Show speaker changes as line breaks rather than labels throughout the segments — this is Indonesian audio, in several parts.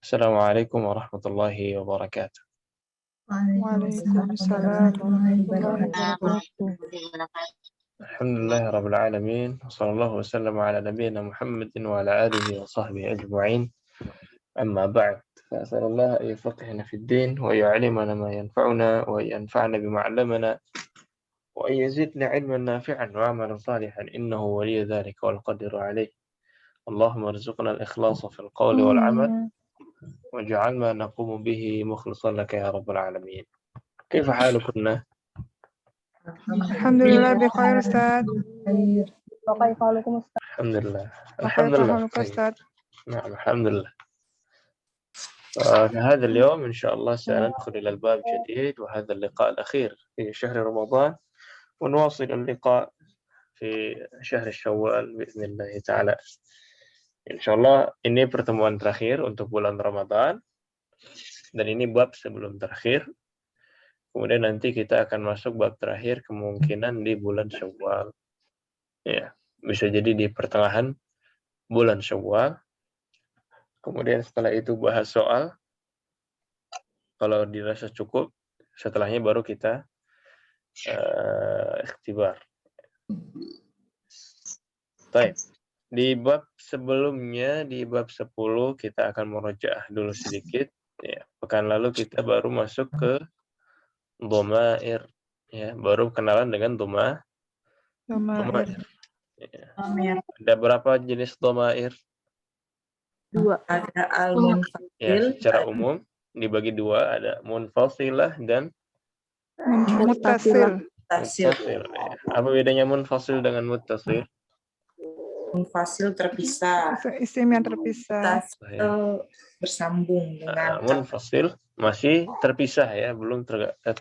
Assalamualaikum warahmatullahi wabarakatuh.
Waalaikumsalam warahmatullahi wabarakatuh.
Alhamdulillah rabbil alamin. Wassallallahu wasallam ala nabiyyina Muhammadin wa ala alihi wa sahbihi ajma'in. Amma ba'd. Fas'alullah an yufaqqihana fid din wa yu'allimana ma yanfa'una wa yanfa'na bima 'allamana wa an yazidna 'ilman nafi'an wa 'amalan salihan innahu waliyyu dzalika wal qadiru 'alaih. Allahumma arzuqna al-ikhlasa fil qawli wal 'amal waj'al ma naqumu bihi mukhlishan laka ya rabbal alamin. Kaifa halukunna?
Alhamdulillah bikhair Ustaz.
Alhamdulillah.
Kaifa
Alhamdulillah.
haluka Ustaz?
نعم الحمد لله. في هذا اليوم إن شاء الله سندخل إلى الباب جديد وهذا اللقاء الأخير في شهر رمضان ونواصل اللقاء في شهر الشوال بإذن الله تعالى. Insyaallah ini pertemuan terakhir untuk bulan Ramadan dan ini bab sebelum terakhir. Kemudian nanti kita akan masuk bab terakhir kemungkinan di bulan Syawal. Ya, bisa jadi di pertengahan bulan Syawal. Kemudian setelah itu bahas soal. Kalau dirasa cukup, setelahnya baru kita ikhtibar. Baik. Di bab sebelumnya, di bab 10 kita akan murojaah dulu sedikit. Ya, pekan lalu kita baru masuk ke dhamair. Ya, baru kenalan dengan dhamair. Ya. Ada berapa jenis dhamair?
2. Ada al-munfasil.
Ya, secara umum dibagi 2, ada munfasilah dan
Muttasil.
muttasil. Ya. Apa bedanya munfasil dengan muttasil?
Munfasil terpisah.
Isim yang terpisah.
Muttasil bersambung dengan
munfasil masih terpisah ya, belum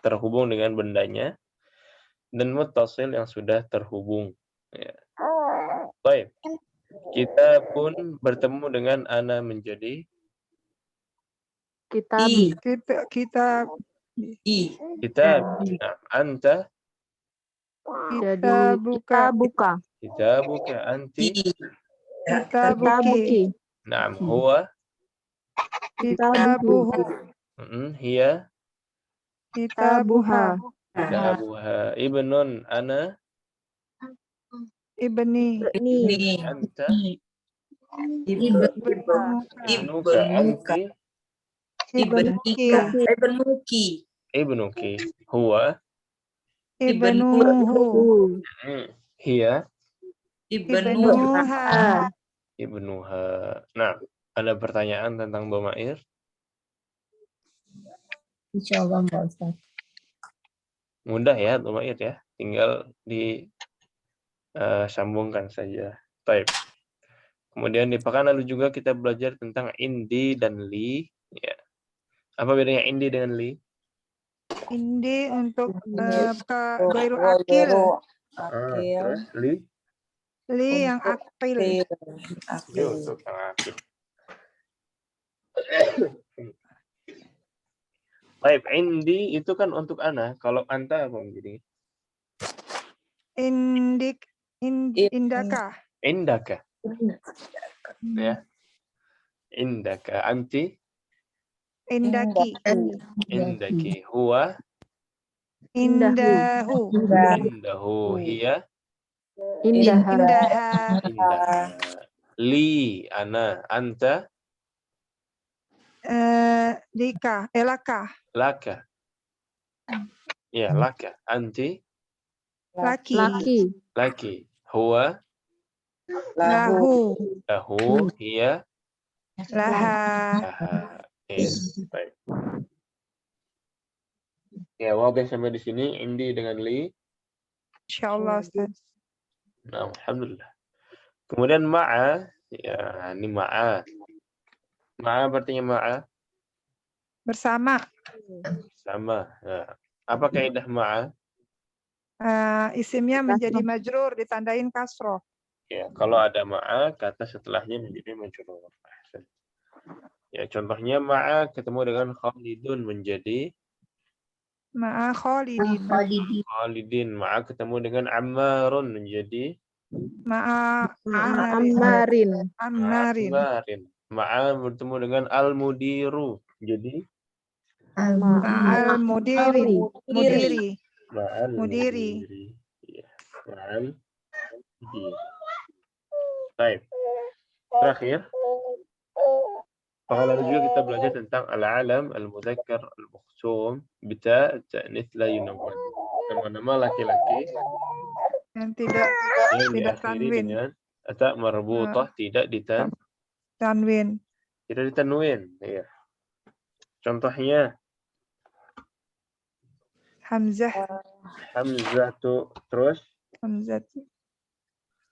terhubung dengan bendanya. Dan muttasil yang sudah terhubung. Ya. Baik. Kita pun bertemu dengan ana menjadi
Kitab.
kitab. Nah, anta
Kita buka.
kitabuka anti.
Kita buki.
Naam, huwa
Kita buhu.
hiya
Kita buha.
kitabuha. Ibnun ana
Ibni.
anta
ibnuka
anti
ibnuki
ibnuki huwa
Ibnuhu.
hiya
Ibnuha.
ibnuha. Nah, ada pertanyaan tentang dhamair?
Insyaallah Pak Ustaz.
Mudah ya dhamair ya, tinggal disambungkan saja. Baik. Kemudian di pekan lalu juga kita belajar tentang indi dan li. Ya. Apa bedanya indi dengan li?
Indi untuk gairul akil.
Terus li?
Li yang akil.
Li untuk yang akil. Baik, indi itu kan untuk ana. Kalau anta apa menjadi?
Indaka.
Indaka. Ya. Indaka. Anti?
Indaki.
Indaki. Huwa?
Indahu.
Indahu. Hiya?
Indaha.
Indaha. Li. Ana. Anta?
Lika. Elaka.
Laka. Ya, laka. Anti?
Laki.
Laki. Huwa?
Lahu.
Lahu. Hiya?
Laha.
Laha. Baik. Ya, wadah sampai di sini indi dengan li.
Insyaallah Ustaz.
Nah, alhamdulillah. Kemudian ma'a, ya ini ma'a. Ma'a artinya ma'a?
Bersama.
Sama. Nah, apa kaidah ma'a?
Isimnya menjadi majrur ditandain kasroh.
Ya, kalau ada ma'a, kata setelahnya menjadi majrur. Ya, contohnya ma'a ketemu dengan Khalidun menjadi
Ma'a Khalidin.
Khalidin. Ma'a ketemu dengan Ammarun menjadi
Ma'a
Ammarin.
Ammarin.
Ma'a bertemu dengan al-mudiru. Jadi
Ma'al mudiri. Mudiri.
ma'al
Mudiri.
mudiri. Ya, ma'al mudiri. Baik. Terakhir, lalu juga kita belajar tentang al-alam, al-mudzakkar, al-makhsum, bita, ta'nits la yunawwan. Nama-nama laki-laki
Yang tidak
yang
tidak
diakhiri
tanwin.
dengan ta marbutah, tidak
Tanwin.
ditanwin. Ya. Contohnya
Hamzah.
Hamzatu, terus
Hamzah.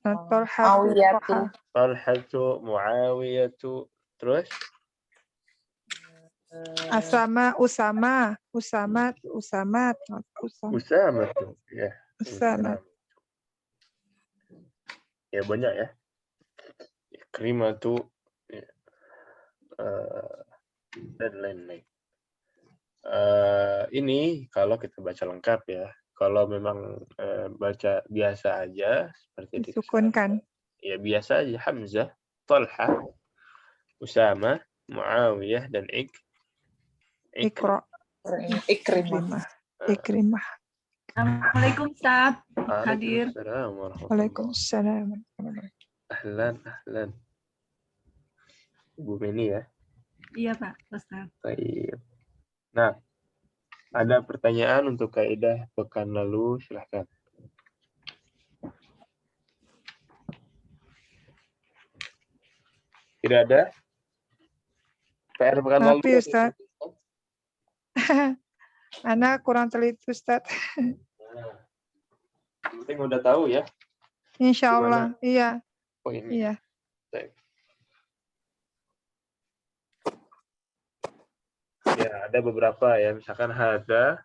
Tolha.
Awiyatu.
Talhatu, Muawiyatu, terus
Asama. Usama. Usamat. Usamat.
Usamatu. Ya.
Usamat.
Ya banyak ya. Ikrimatu, ya. Dan lain-lain. Ini kalau kita baca lengkap ya. Kalau memang baca biasa aja seperti
Disukunkan.
ya biasa aja, Hamzah, Talha, Usama, Muawiyah, dan
Ikra.
Ikrimah.
Ikrimah.
Assalamualaikum Ustaz. Hadir.
Waalaikumsalam.
Waalaikumsalam.
Ahlan. Ibu Meni ya.
Iya Pak Ustaz.
Baik. Nah, ada pertanyaan untuk kaidah pekan lalu, silahkan. Tidak ada? PR pekan lalu.
Tapi Ustaz. Anak kurang teliti Ustaz.
Nah, yang penting udah tahu ya.
Insya Allah. Iya.
Poinnya.
Iya.
Baik. Ya, ada beberapa ya. Misalkan hada,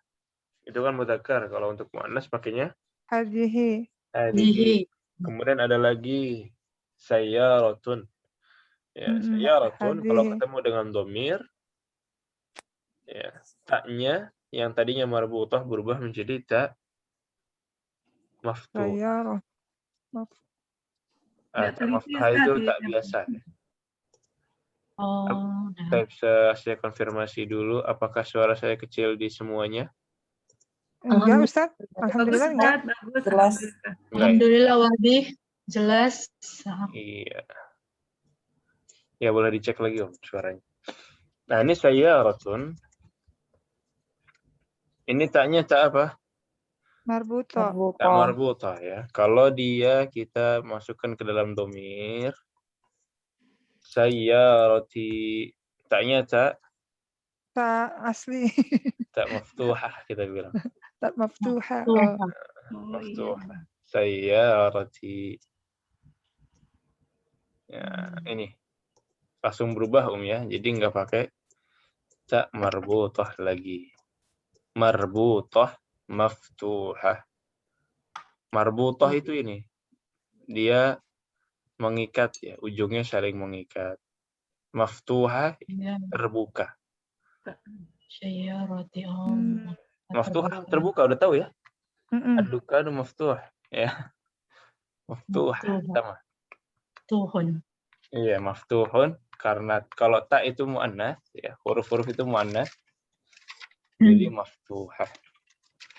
itu kan mudzakkar. Kalau untuk muannas pakainya
Hadihi.
hadihi. Kemudian ada lagi sayyaratun. Ya, sayyaratun kalau
Hadihi.
ketemu dengan domir, ya, taknya yang tadinya marbutah berubah menjadi tak maftuh.
Sayyarah.
Tak maftuh itu tak biasa.
Oh.
Saya konfirmasi dulu, apakah suara saya kecil di semuanya?
Enggak Ustaz.
Bagus
Alhamdulillah enggak.
Ustaz, bagus.
Jelas.
Alhamdulillah Wadih, jelas.
Iya. Ya boleh dicek lagi Om suaranya. Nah ini sayyaratun. Ini taknya tak apa?
Marbuto.
Tak marbutah ya. Kalau dia kita masukkan ke dalam domir, sayyarati, taknya tak
Asli.
tak maftuhah kita bilang.
Tak maftuha.
Maftuh. Sayyarati. Ya, ini langsung berubah ya. Jadi nggak pakai tak marbutah lagi. Marbutah, maftuhah. Marbutah itu ini. Dia mengikat ya, ujungnya saling mengikat. Maftuhah terbuka. Maftuhah terbuka udah tahu ya? Ad-dukanu maftuh ya. Maftuhah sama.
Tuhun.
Iya, maftuhun karena kalau ta itu muannas ya, huruf-huruf itu muannas. Jadi maftuhah.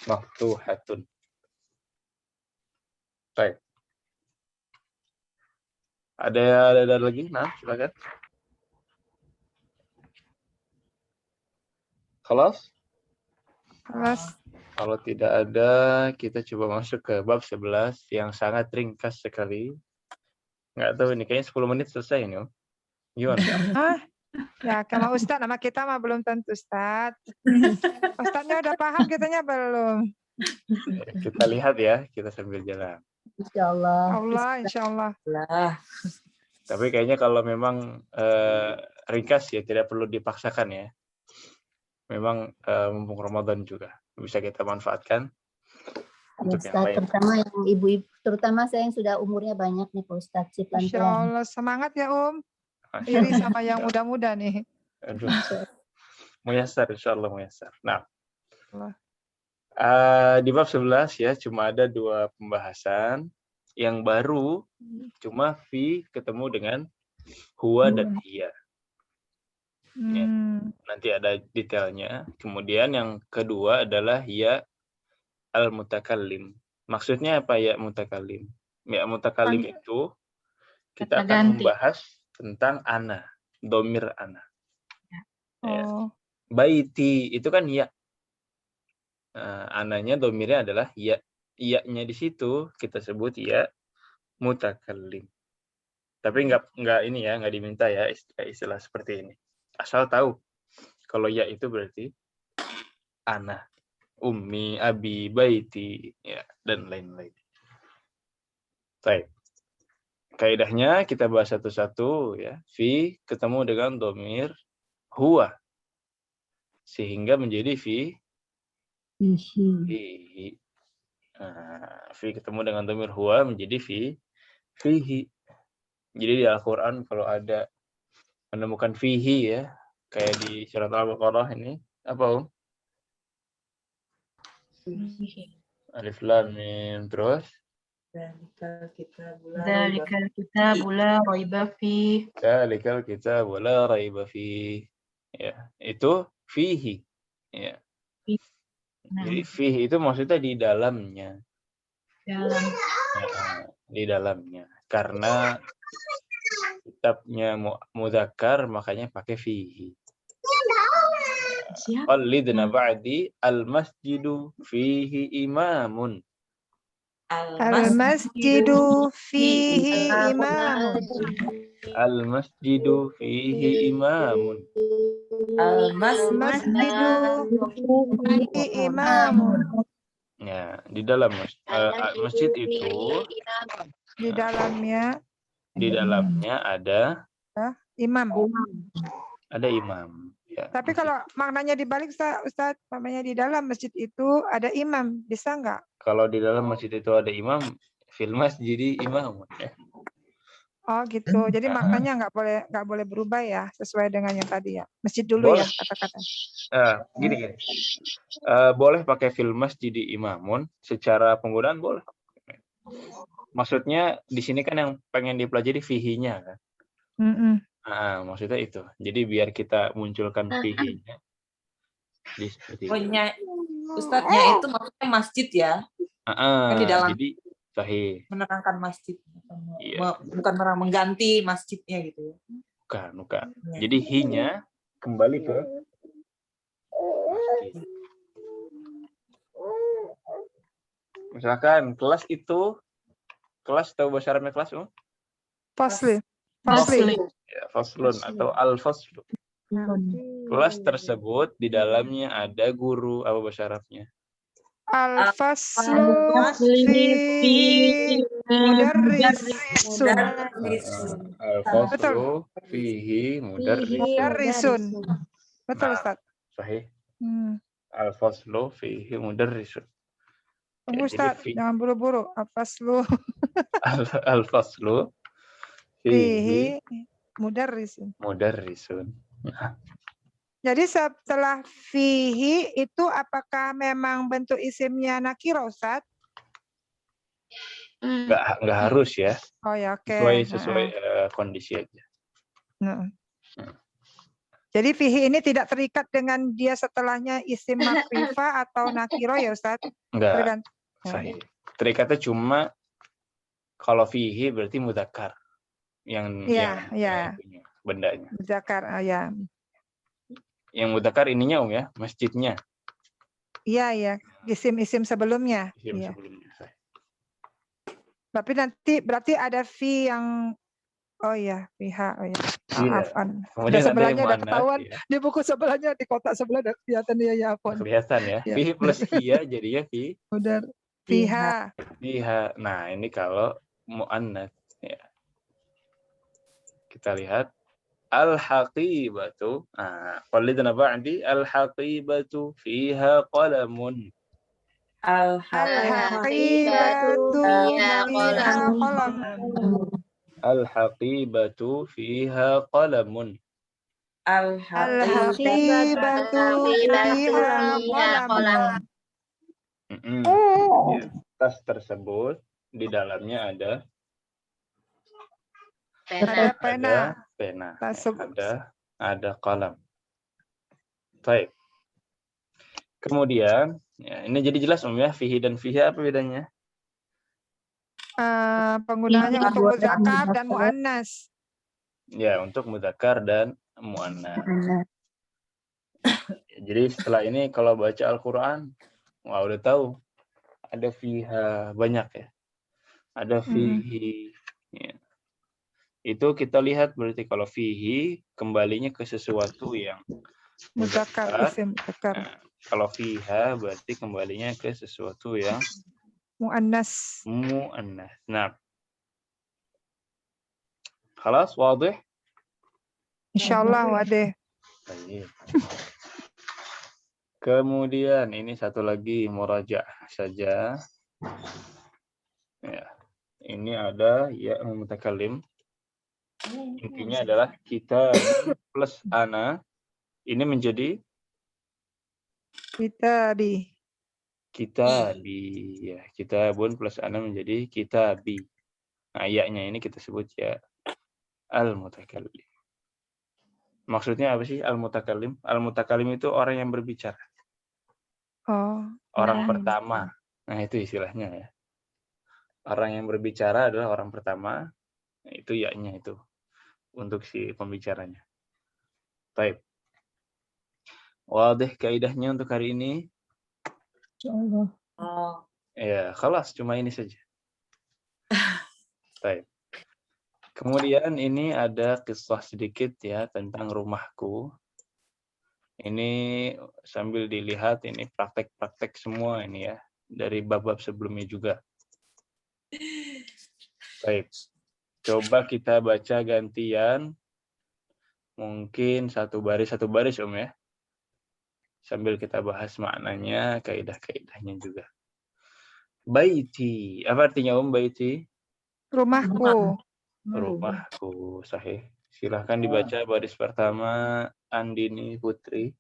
Maftuhatun. Baik. Ada lagi? Nah, silakan. Kelas? Kalau tidak ada, kita coba masuk ke bab 11 yang sangat ringkas sekali. Nggak tahu ini, kayaknya 10 menit selesai ini. Gimana?
Ya, sama Ustaz, nama kita mah belum tentu Ustaz. Ustaznya udah paham, kitanya belum.
Kita lihat ya, kita sambil jalan.
Insyaallah.
Allah, insya Allah.
Tapi kayaknya kalau memang ringkas ya, tidak perlu dipaksakan ya. Memang mumpung Ramadan juga bisa kita manfaatkan untuk yang lain.
Terutama yang ibu-ibu, terutama saya yang sudah umurnya banyak nih Pak Ustadz, si
Insya
pelan-pelan.
Allah, semangat ya Iri sama yang muda-muda nih.
Aduh. Muyassar, insya Allah muyassar. Nah, di bab 11 ya cuma ada 2 pembahasan. Yang baru cuma fi ketemu dengan huwa dan hiya. nanti ada detailnya. Kemudian yang kedua adalah ya al-mutakallim. Maksudnya apa ya mutakallim? Ya mutakallim itu kita
Kata
akan
ganti.
membahas tentang ana, domir ana. Ya.
Oh,
Baiti itu kan ya. Ananya domirnya adalah ya. Iya-nya di situ kita sebut ya mutakallim. Tapi nggak ini ya, nggak diminta ya istilah seperti ini. Asal tahu kalau ya itu berarti ana, ummi, abi, baiti, ya dan lain-lain. Baik. Kaidahnya kita bahas satu-satu ya. Fi ketemu dengan domir huwa sehingga menjadi fi. Fi ketemu dengan domir huwa menjadi fihi. Jadi di Al-Quran kalau ada menemukan fihi ya, kayak di surat Al-Baqarah ini, apa Alif Lam Mim terus
Dzalikal kitabu
Dzalikal kitabu la raiba fihi.
Dzalikal kitabu la raiba fihi. Ya, itu fihi. Ya. Jadi fihi itu maksudnya di dalamnya.
Dalam.
Di dalamnya. Karena kitabnya mudzakkar makanya pakai fihi. Qallidna ba'di al-masjidu fihi imamun.
al-masjidu fihi imamun.
Al-masjidu fihi imamun.
Al-masjidu fihi imamun.
Ya, di dalam masjid itu
Di dalamnya
ada
imam.
Ada imam. Ya,
Tapi kalau maknanya dibalik Ustaz, maknanya di dalam masjid itu ada imam, bisa nggak?
kalau di dalam masjid itu ada imam, fil masjidi imam. Ya.
Oh gitu. Jadi maknanya nggak boleh berubah ya, sesuai dengan yang tadi ya. Masjid dulu
Boleh.
ya kata-kata.
Gini. Boleh pakai fil masjidi imamun, secara penggunaan boleh. Maksudnya di sini kan yang pengen dipelajari fihinya kan. Maksudnya itu. Jadi biar kita munculkan fihinya. Seperti itu.
Ustadznya itu maksudnya masjid ya? Kan di dalam.
Jadi sahih.
Menerangkan masjid.
Iya.
Bukan mengganti masjidnya gitu ya.
Bukan. Jadi hinya kembali ke masjid. Misalkan kelas tahu bahasa Arabnya kelas?
Fasli.
Ya, faslun atau al-faslu. Kelas tersebut di dalamnya ada guru, apa bahasa Arabnya?
Al-faslu fi mudarrisun.
Al-faslu fihi mudarrisun.
Betul Ustaz.
Sahih. Al-faslu fihi mudarrisun.
Tunggu Ustaz, jangan buru-buru. Al-faslu fihi mudarrisun. Jadi setelah fihi itu apakah memang bentuk isimnya nakiro Ustaz?
Enggak harus ya.
Oh ya, oke.
Sesuai kondisi aja.
Jadi fihi ini tidak terikat dengan dia setelahnya isim makrifah atau nakiro ya Ustaz?
Enggak. Sahih. Terikatnya cuma kalau fihi berarti mudzakkar. Yang punya bendanya.
Mudzakkar, ya.
Yang mudzakkar ininya ya, masjidnya.
Iya. Isim-isim sebelumnya.
Sebelumnya.
Tapi nanti berarti ada fi yang fiha. Maafan.
Kemudian
sebelahnya
ada
udah ketahuan.
Ya.
Di buku sebelahnya, di kotak sebelah udah kelihatan ya.
Kelihatan ya. Fi plus iya jadinya fi.
Udah fiha.
Nah, ini kalau muannats ya. Kita lihat al-haqibatu. Qallidna ba'di al-haqibatu fiha qalamun.
Al-haqibatu fiha qalamun.
Al-haqibatu fiha qalamun.
Al-haqibatu fiha qalamun.
Tas tersebut di dalamnya ada
pena.
Ada qalam.
Baik. Kemudian, ya, ini jadi jelas ya, fihi dan fiha apa bedanya?
Penggunaannya
Fihi
untuk
buat
muzakkar dan
muzakkar.
muannas.
Ya, untuk mudzakkar dan muannas.
Muannas.
Jadi setelah ini kalau baca Al-Quran, wah udah tahu. Ada fiha, banyak ya. Ada fihi. Ya. Itu kita lihat berarti kalau fihi, kembalinya ke sesuatu yang
Muzakkar,
muzakkar.
isim muzakkar.
Nah, kalau fiha berarti kembalinya ke sesuatu yang
Muannas.
muannas. Nah, خلاص واضح؟
Insyaallah wadih.
Baik. Kemudian ini satu lagi murajaah saja. Ya. Ini ada ya mutakallim. Intinya adalah kita plus ana ini menjadi
Kitabi.
ya, kitabun plus ana menjadi kitabi. Nah, ya-nya ini kita sebut ya al-mutakallim. Maksudnya apa sih al-mutakallim? Al-mutakallim itu orang yang berbicara.
Oh.
Orang pertama. Nah, itu istilahnya ya. Orang yang berbicara adalah orang pertama. Nah, itu ya-nya itu untuk si pembicaranya. Baik. Wadih kaidahnya untuk hari ini?
Insyaallah.
Oh.
Ya, khalas cuma ini saja. Baik. Kemudian ini ada kisah sedikit ya tentang rumahku. Ini sambil dilihat ini praktek-praktek semua ini ya dari bab-bab sebelumnya juga. Baik. Coba kita baca gantian. Mungkin satu baris Om ya. Sambil kita bahas maknanya, kaidah-kaidahnya juga. Baiti. Apa artinya Om baiti?
Rumahku.
Rumahku. Sahih. Silahkan dibaca baris pertama Andini Putri.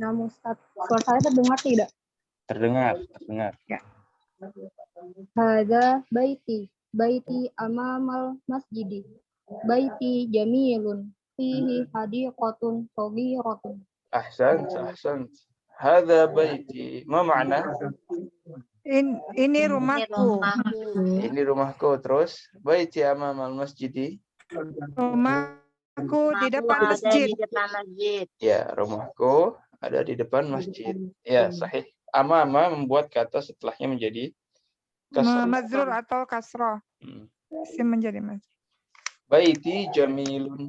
Nah, Ustaz, suara saya terdengar tidak?
Terdengar.
Ya. Hada baiti amamal masjidi. Baiti jamilun fihi hadiqatun saghiratun.
Ahsan. Hada baiti. Ma makna?
Ini rumahku.
Ini rumahku. Terus baiti amamal masjidi.
Rumahku di depan masjid.
Ya, rumahku ada di depan masjid. Ya, sahih. Amama membuat kata setelahnya menjadi kasrah.
Mazrur atau kasroh. Isim menjadi masjid.
Baiti jamilun.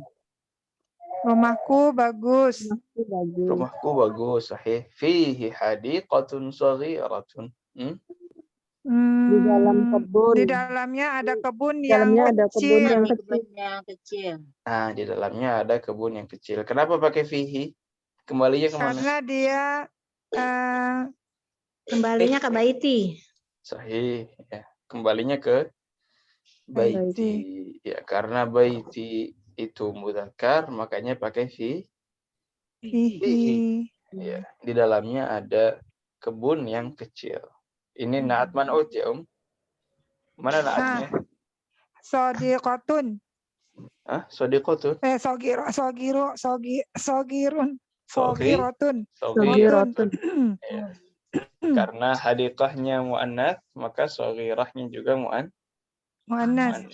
Rumahku bagus.
Rumahku bagus, sahih. Fihi hadiqatun saghiratun.
Di dalam kebun.
Di dalamnya ada kebun
Di
yang
dalamnya ada kebun
kecil.
Nah, di dalamnya ada kebun yang kecil. Kenapa pakai fihi? Kembalinya kemana?
Karena dia
kembalinya ke baiti.
Sahih, ya. Kembalinya ke baiti. Ya, karena baiti itu mudzakkar, makanya pakai fihi. Ya, di dalamnya ada kebun yang kecil. Ini naat man'ut ya, Mana naatnya?
Sodiqotun.
Sodiqotun.
Sogirun. Sogirotun.
Ya. Karena hadiqahnya mu'annats, maka sogirahnya juga mu'annas.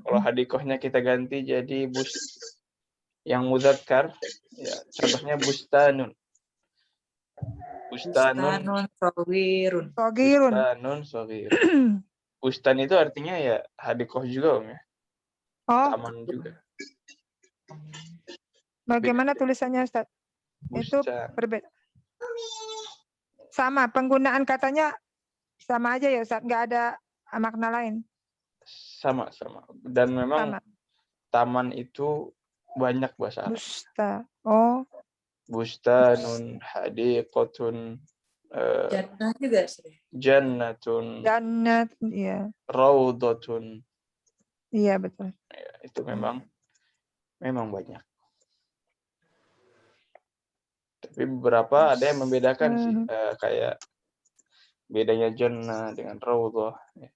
Kalau hadiqahnya kita ganti jadi yang mudzakkar, ya, contohnya bustanun.
Bustanun sogirun.
Bustan itu artinya ya hadiqah juga ya. Taman juga.
Bagaimana tulisannya Ustaz? Itu berbeda. Sama, penggunaan katanya sama aja ya Ustaz, nggak ada makna lain.
Sama. Dan memang taman itu banyak bahasa Arab. Bustanun, hadiqatun,
Jannah juga sih.
Jannatun.
Jannat, iya.
Raudhatun.
Iya, betul.
Ya, itu memang banyak. Tapi beberapa ada yang membedakan sih, kayak bedanya jannah dengan raudhah, ya.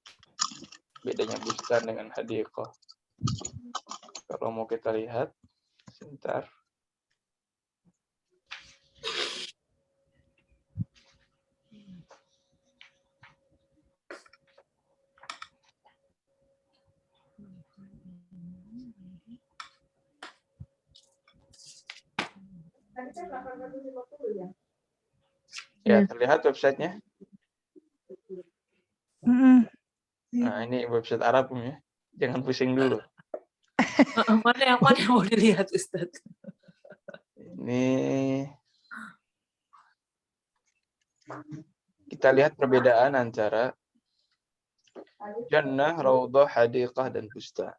Bedanya bustan dengan hadiqah. Kalau mau kita lihat, sebentar. Ya, terlihat websitenya? Nah, ini website Arab ya. Jangan pusing dulu.
Mana yang mau dilihat, Ustaz?
Ini kita lihat perbedaan antara jannah, raudhah, hadiqah, dan bustan.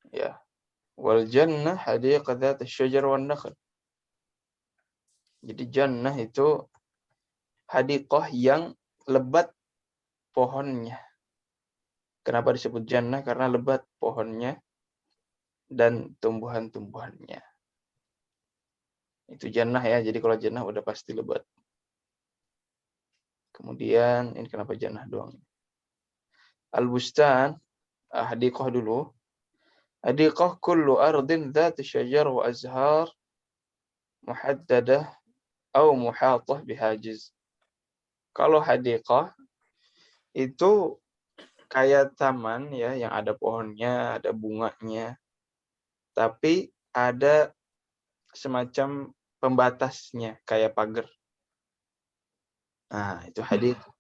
Ya. Wal jannah hadiqah dzat asy-syajar wan nakhl. Jadi jannah itu hadiqah yang lebat pohonnya. Kenapa disebut jannah? Karena lebat pohonnya dan tumbuhan-tumbuhannya. Itu jannah ya. Jadi kalau jannah udah pasti lebat. Kemudian ini kenapa jannah doang? Al-bustan, hadiqah dulu. Hadiqah kullu ardin dzat syajar wa azhar muhaddadah atau muhatah bihajiz. Kalau hadiqah itu kayak taman ya yang ada pohonnya, ada bunganya. Tapi ada semacam pembatasnya kayak pagar. Nah, itu hadiqah.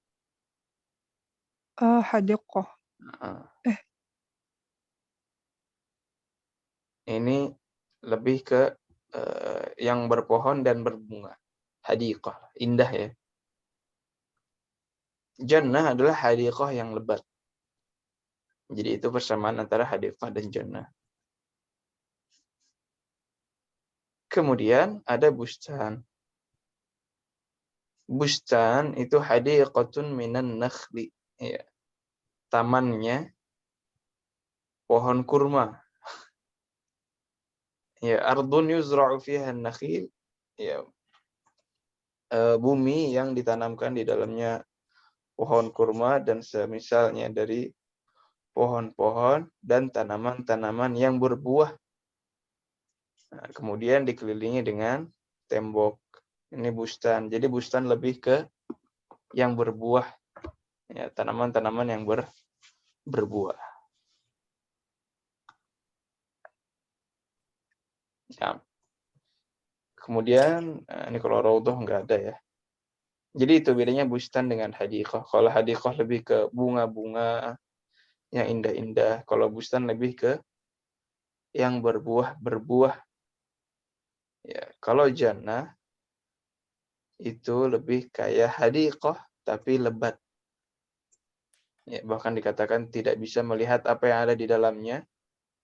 Hadiqah.
Ini lebih ke yang berpohon dan berbunga. Hadiqah, indah ya. Jannah adalah hadiqah yang lebat. Jadi itu persamaan antara hadiqah dan jannah. Kemudian ada bustan. Bustan itu hadiqatun minan nakhli. Ya. Tamannya pohon kurma. Ya, ardun yuzra'u fiha an-nakhil. Ya. Bumi yang ditanamkan di dalamnya pohon kurma dan semisalnya dari pohon-pohon dan tanaman-tanaman yang berbuah. Nah, kemudian dikelilingi dengan tembok. Ini bustan. Jadi bustan lebih ke yang berbuah. Ya, tanaman-tanaman yang berbuah. Ya. Kemudian, ini kalau raudhah nggak ada ya. Jadi itu bedanya bustan dengan hadiqah. Kalau hadiqah lebih ke bunga-bunga yang indah-indah. Kalau bustan lebih ke yang berbuah. Ya, kalau jannah itu lebih kayak hadiqah tapi lebat. Ya, bahkan dikatakan tidak bisa melihat apa yang ada di dalamnya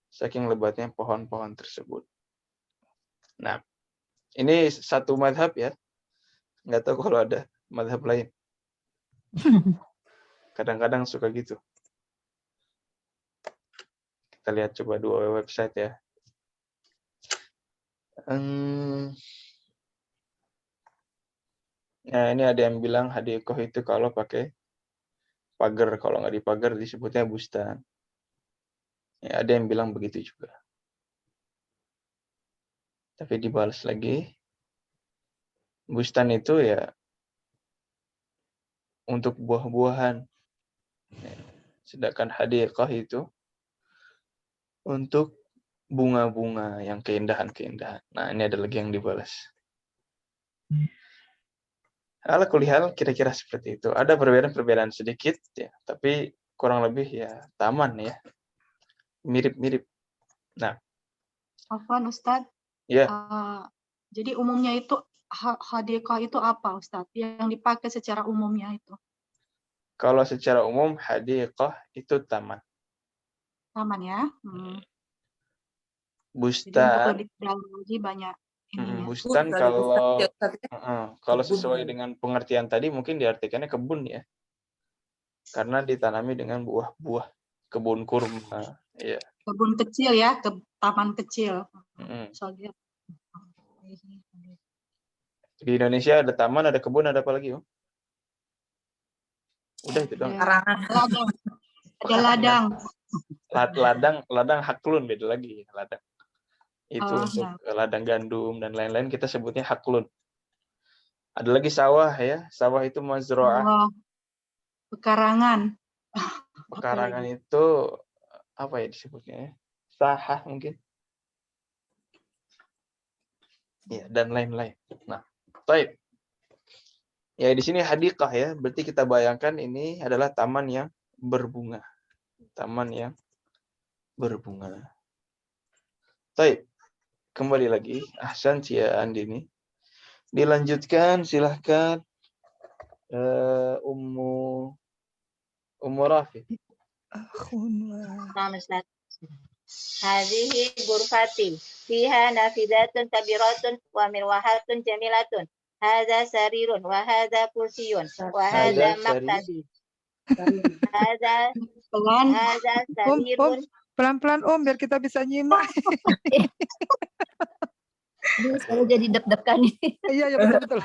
saking lebatnya pohon-pohon tersebut. Nah, ini satu mazhab ya. Nggak tahu kalau ada mazhab lain. Kadang-kadang suka gitu. Kita lihat coba dua website ya. Nah, ini ada yang bilang hadiqah itu kalau pakai pagar, kalau nggak dipagar disebutnya bustan. Ya, ada yang bilang begitu juga. Tapi dibalas lagi, bustan itu ya untuk buah-buahan. Sedangkan hadiqah itu untuk bunga-bunga yang keindahan-keindahan. Nah, ini ada lagi yang dibalas. Ala kulihal kira-kira seperti itu. Ada perbedaan-perbedaan sedikit ya, tapi kurang lebih ya taman ya. Mirip-mirip. Nah,
Afwan Ustadz.
ya.
Jadi umumnya itu hadiqah itu apa Ustadz? Yang dipakai secara umumnya itu?
Kalau secara umum hadiqah itu taman.
Taman ya.
Bustan.
Jadi untuk lebih dalam lagi banyak ininya.
Bustan kalau sesuai dengan pengertian tadi mungkin diartikannya kebun ya. Karena ditanami dengan buah-buah, kebun kurma, ya.
Kebun kecil ya, taman kecil. Soalnya
di Indonesia ada taman, ada kebun, ada apa lagi, Om? Udah itu dong.
Ada ladang.
Ladang haklun beda lagi, ladang. Itu untuk ladang gandum dan lain-lain kita sebutnya haklun. Ada lagi sawah ya. Sawah itu mazra'ah.
Wah, pekarangan.
Pekarangan itu apa ya disebutnya ya? Sahah mungkin. Ya, dan lain-lain. Nah, baik. Ya, di sini hadiqah ya. Berarti kita bayangkan ini adalah taman yang berbunga. Taman yang berbunga. Baik. Kembali lagi. Ahsan ya Andini. Dilanjutkan silahkan Ummu Rafi.
Nah, Ustaz. Hadhihi ghurfati fiha nafidatun kabiratun wa mirwahatun jamilatun. Hadza sarirun wa hadza kursiyun wa hadza maktabi. Hadza sarirun.
Pelan-pelan biar kita bisa nyimak.
Saya jadi deg-degan ini.
Iya betul.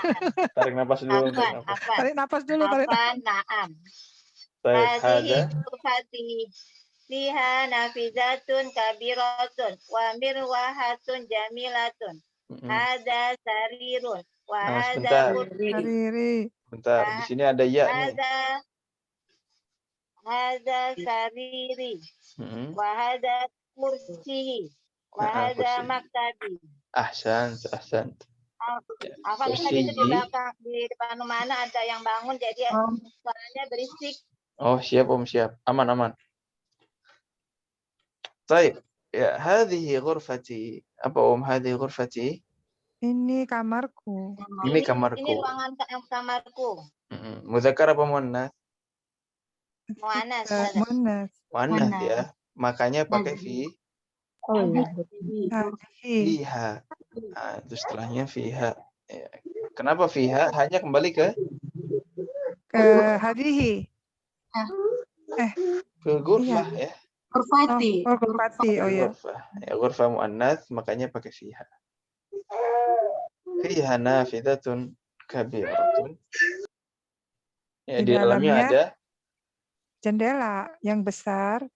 Tarik napas dulu.
Tarik napas dulu.
Na'am. Hadhihi ghurfati fiha nafidatun kabiratun wa mirwahatun jamilatun. Hadza sarirun wa hadza
kursi.
Bentar, di sini ada ya nih.
Hadza sariri wa hadza kursi wa hadza maktabi.
Ahsan.
Apa tadi itu di belakang di depan mana ada yang bangun jadi suaranya berisik.
Oh, siap Om, siap. Aman. Baik. Ya, hadhihi ghurfati. Apa Om hadhihi ghurfati?
Ini kamarku.
Ini kamarku.
Ini ruangan kamarku.
Muzakkar apa muannas?
Muannas.
Muannas ya. Makanya pakai fi.
Oh iya.
Fiha. Nah, itu setelahnya fiha. Ya. Kenapa fiha? Hanya kembali ke
hadhihi.
Ke ghurfah ya.
Ghurfati.
Ghurfati. Oh ya.
Ya, ghurfah muannas makanya pakai fiha. Fiha nafidatun kabiratun. Ya, di dalamnya ada
jendela yang besar.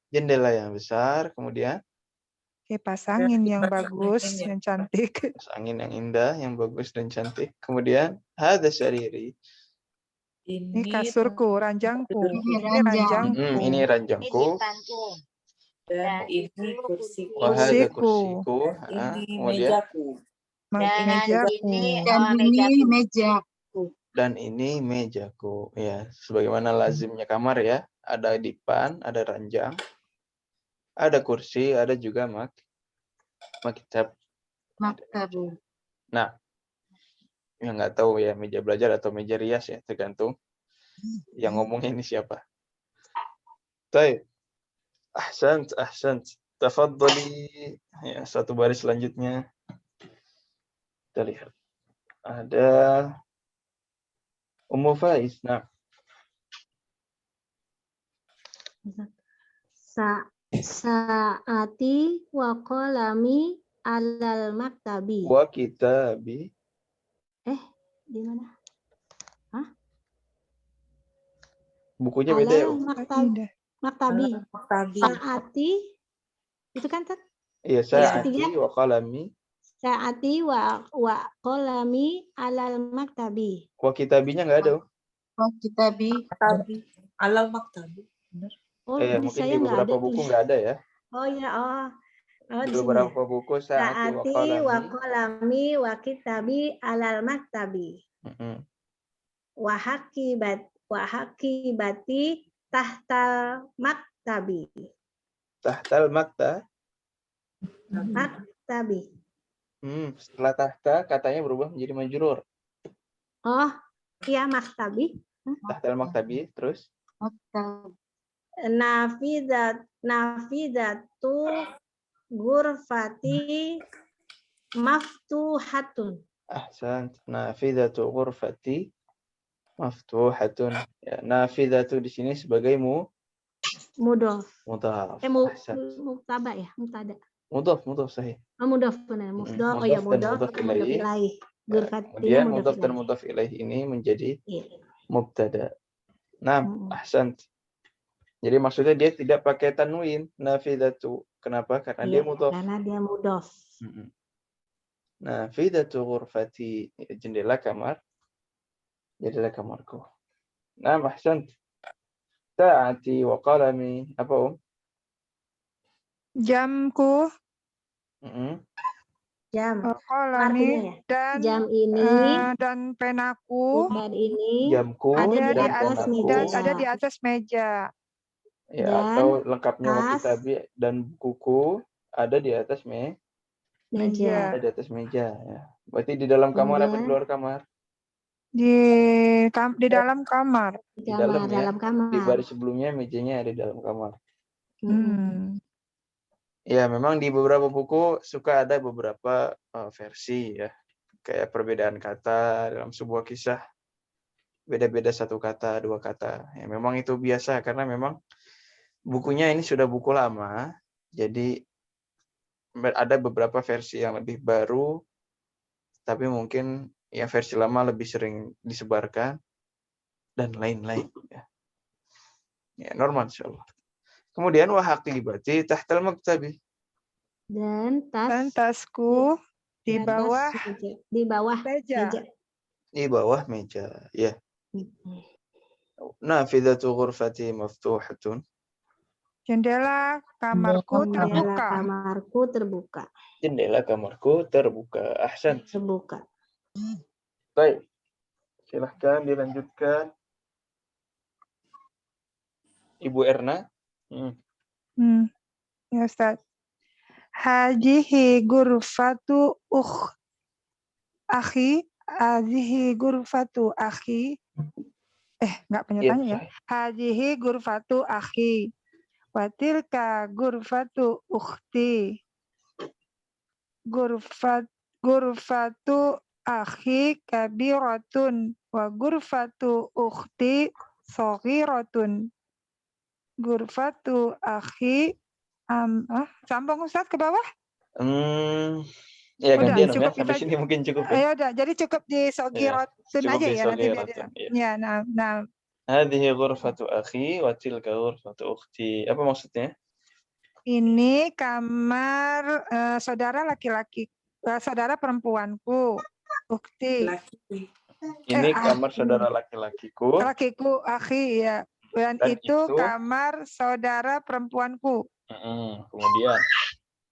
Kemudian
kipas angin yang bagus, yang cantik.
Kipas angin yang indah, yang bagus dan cantik. Kemudian hadza sariri.
Ini kasurku, ranjangku.
Ini ranjangku.
Dan ini kursiku.
Hadza kursiku.
Ini
Kemudian
mejaku.
Dan ini mejaku. Ya, sebagaimana lazimnya kamar ya. Ada dipan, ada ranjang, ada kursi, ada juga maktab. Nah, ya nggak tahu ya meja belajar atau meja rias ya, tergantung yang ngomongnya ini siapa. Baik. Ahsant. Tafadhali. Ya, satu baris selanjutnya. Kita lihat. Ada Ummu Faiz. Nah.
Sa'ati wa qalami alal maktabi.
Wa kitabi.
Di mana? Hah?
Bukunya beda ya?
Maktabi. Sa'ati. Itu kan Tat?
Iya, sa'ati wa qalami.
Sa'ati wa qalami alal maktabi.
Wa kitabinya nggak ada.
Wa kitabi.
Alal maktabi. Benar.
Oh,
mungkin di beberapa buku nggak ada ya.
Oh ya,
di beberapa buku
sa'ati wa qalami wa kitabi alal maktabi. Wa hakibati tahtal maktabi.
Tahtal
Maktabi.
Setelah tahta katanya berubah menjadi majrur.
Oh, iya maktabi.
Tahtal maktabi terus.
Nafidatu ghurfati maftuhatun.
Ahsan. Nafidatu ghurfati maftuhatun. Ya, nafidatu di sini sebagai
mudhaf.
Mudhaf.
Mubtada ya, mubtada.
Mudhaf sahih.
Mudhaf benar. Mudhaf ilaih.
Kemudian mudhaf dan mudhaf ilaih ini menjadi mubtada. Nah, ahsan. Jadi maksudnya dia tidak pakai tanwin, nafidatu. Kenapa? Karena dia mudhaf.
Karena dia mudhaf.
Nafidatu ghurfati, jendela kamar Jadilah kamarku. Nah, ahsant. Sa'ati wa qalami. Apa,
Jamku,
Jam.
qalami,
Artinya ya.
dan
Jam ini
dan penaku
dan ini
jamku
ada di
dan
atas
penaku.
dan
meja.
ada di atas meja.
Ya,
Dan
atau lengkapnya wa
tas.
kitabi dan bukuku ada di atas
Meja.
ada di atas meja. Ya. Berarti di dalam kamar apa di
Kemudian
luar kamar?
Di dalam kamar.
Di dalam ya.
dalam kamar.
Di baris sebelumnya mejanya ada di dalam kamar. Ya, memang di beberapa buku suka ada beberapa versi ya. Kayak perbedaan kata dalam sebuah kisah. Beda-beda satu kata, dua kata. Ya, memang itu biasa karena memang bukunya ini sudah buku lama. Jadi ada beberapa versi yang lebih baru. Tapi mungkin ya versi lama lebih sering disebarkan. Dan lain-lain. Ya, normal insyaallah. Kemudian wahaqibati tahtal maktabi.
Dan
tasku di bawah
meja. Di bawah
meja.
Di bawah meja, ya. Nafidatu ghurfati maftuhatun.
Jendela kamarku
Jendela
terbuka.
kamarku terbuka.
Jendela kamarku terbuka. Ahsan.
Terbuka.
Baik. Silahkan dilanjutkan. Ibu Erna.
Ya Ustaz. Hadhihi gurfatu akhi. Hadhihi gurfatu akhi. Enggak penyertanya ya. Hadhihi gurfatu akhi. Wa tilka gurfatu ukhti. Gurfatu akhi kabiratun wa gurfatu ukhti saghiratun. Gurfatu akhi sambung Ustaz ke bawah?
Ya gantian
cukup
ya. Sampai sini mungkin cukup ya.
Ya udah, jadi cukup di saghiratun aja ya nanti biar. Ya, nah.
Hadhihi ghurfatu akhi wa tilka ghurfatu ukhti. Apa maksudnya?
Ini kamar saudara laki-laki, saudara perempuanku, ukhti.
Ini kamar saudara laki-lakiku.
Lakiku, akhi ya. Dan itu kamar saudara perempuanku.
Kemudian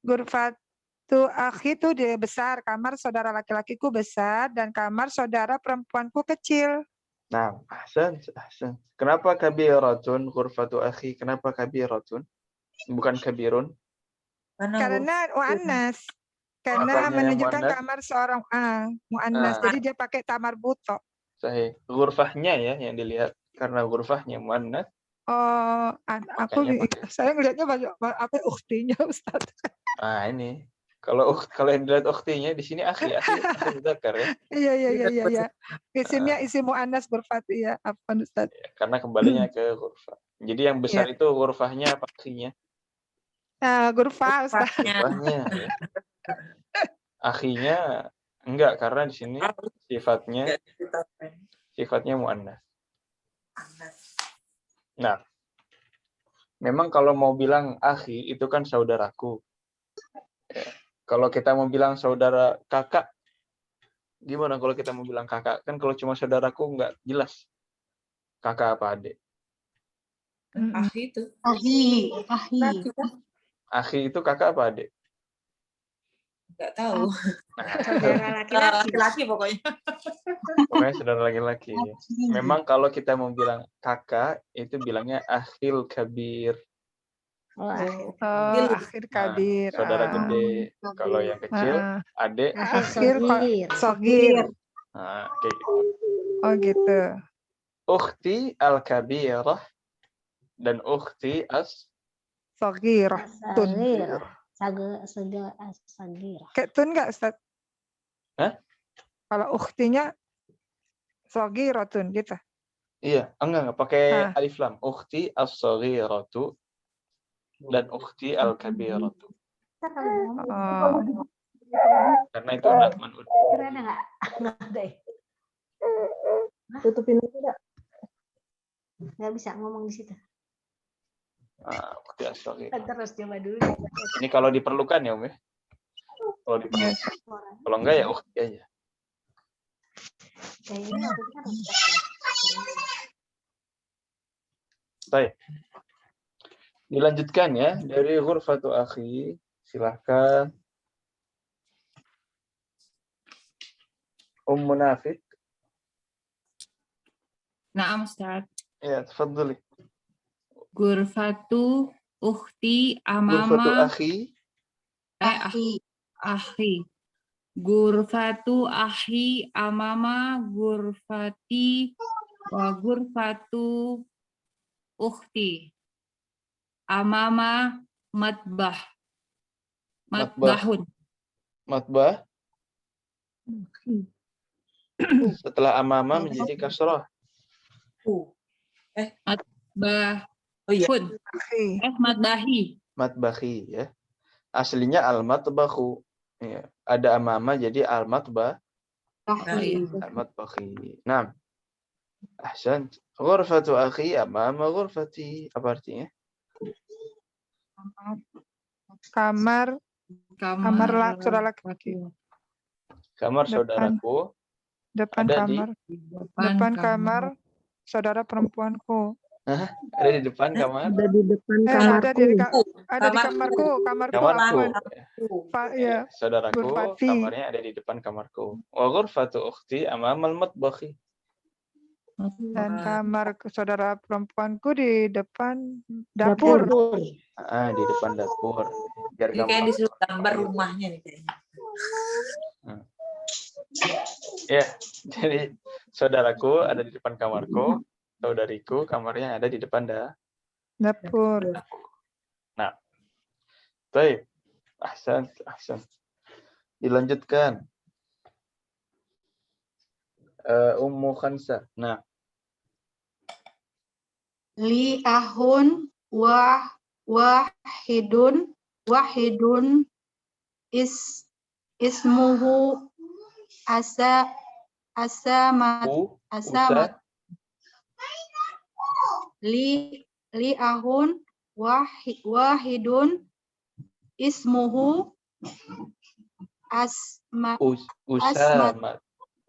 Gurfatu akhi itu dia besar, kamar saudara laki-lakiku besar dan kamar saudara perempuanku kecil.
Nah, ahsan. Kenapa kabiratun ghurfatu akhi? Kenapa kabiratun? Bukan kabirun?
Karena muannas. Karena menunjukkan kamar seorang muannas. Jadi dia pakai tamar buto.
Sahih. Ghurfahnya ya yang dilihat karena ghurfahnya muannas.
Saya ngelihatnya banyak apa ukhtinya Ustaz.
Ini. Kalau yang dilihat ukhtinya di sini akhi mudzakar ya.
Iya. Isimnya isim muannas ghurfat ya. Apa Ustaz?
Ya, karena kembalinya ke ghurfah. Jadi yang besar itu ghurfahnya apa akhinya?
Ghurfah Ustaz.
Ghurfahnya ya. Akhinya enggak karena di sini sifatnya muannas. Nah, memang kalau mau bilang akhi itu kan saudaraku. Ya. Kalau kita mau bilang saudara kakak, gimana kalau kita mau bilang kakak? Kan kalau cuma saudaraku nggak jelas. Kakak apa adik?
Akhi itu.
Akhi itu kakak apa adik?
Nggak tahu.
Saudara
laki-laki pokoknya.
Pokoknya saudara laki-laki. Memang kalau kita mau bilang kakak, itu bilangnya akhil kabir.
Akhir kabir.
Saudara gede. Kalau yang kecil, adik.
Akhir sogir.
Kayak gitu.
Oh gitu.
Ukhti al-kabirah dan ukhti
as-sogirah.
Sagir.
Kayak tun nggak Ustaz? Kalau ukhtinya sagiratun gitu.
Iya, enggak pakai alif lam. Ukhti as-saghiratu dan ukhti al-kabiratu. Karena itu anak man'ud.
Ada enggak? Enggak ada. Tutupin aja enggak? Enggak bisa ngomong di situ.
Ukhti as-saghiratu.
Terus coba dulu.
Ini kalau diperlukan ya, Om ya. Kalau diperlukan. Kalau enggak ya ukhti aja. Baik. Dilanjutkan ya dari ghurfatu akhi. Silahkan. Nafiq.
Naam Ustaz.
Ya, tafadhali.
Gurfatu ukhti
Ghurfatu
amama
akhi.
akhi. Gurfatu akhi amama gurfati wa gurfatu ukhti amama matbah. Matbahun.
Matbah. Setelah amama menjadi kasrah.
Matbahun.
Akhi.
Matbahi.
Matbahi ya. Aslinya al-matbahu. Ya. Ada amama jadi al-matbah. Al-matbahi. Nah. Ahsan. Ghurfatu akhi amama ghurfati. Apa artinya?
Kamar saudara laki-laki.
Kamar saudaraku.
Depan
ada
kamar. Depan kamar saudara perempuanku.
Hah? Ada di depan kamar?
Ada di depan kamarku.
Ada di kamarku. Kamarku.
Ya. Saudaraku,
Ghurfati.
kamarnya ada di depan kamarku. Wa ghurfatu ukhti amamal matbakhi.
Dan kamar saudara perempuanku di depan dapur.
Di depan dapur. Biar
Ini kayak disuruh gambar rumahnya nih kayaknya.
Ya, jadi saudaraku ada di depan kamarku, saudariku kamarnya ada di depan
dapur.
Nah, baik. Ahsan. Dilanjutkan. Ummu Khansa. Nah.
Li ahun wahidun ismuhu asamat li ahun wahidun ismuhu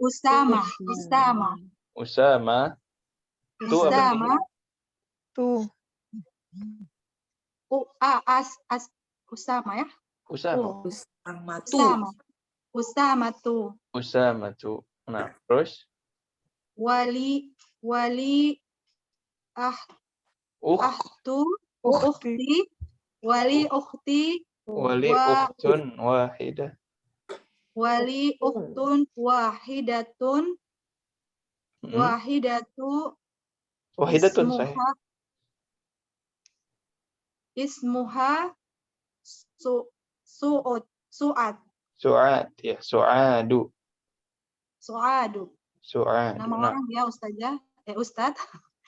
Usama. Usama ya.
Usama tu. Nah, terus
wali
ukhtun wahidah.
Wali ukhtun wahidatun
wahidatun sahih.
Ismuha Su'ad.
Ya, Su'adu.
Nama orang ya Ustaz.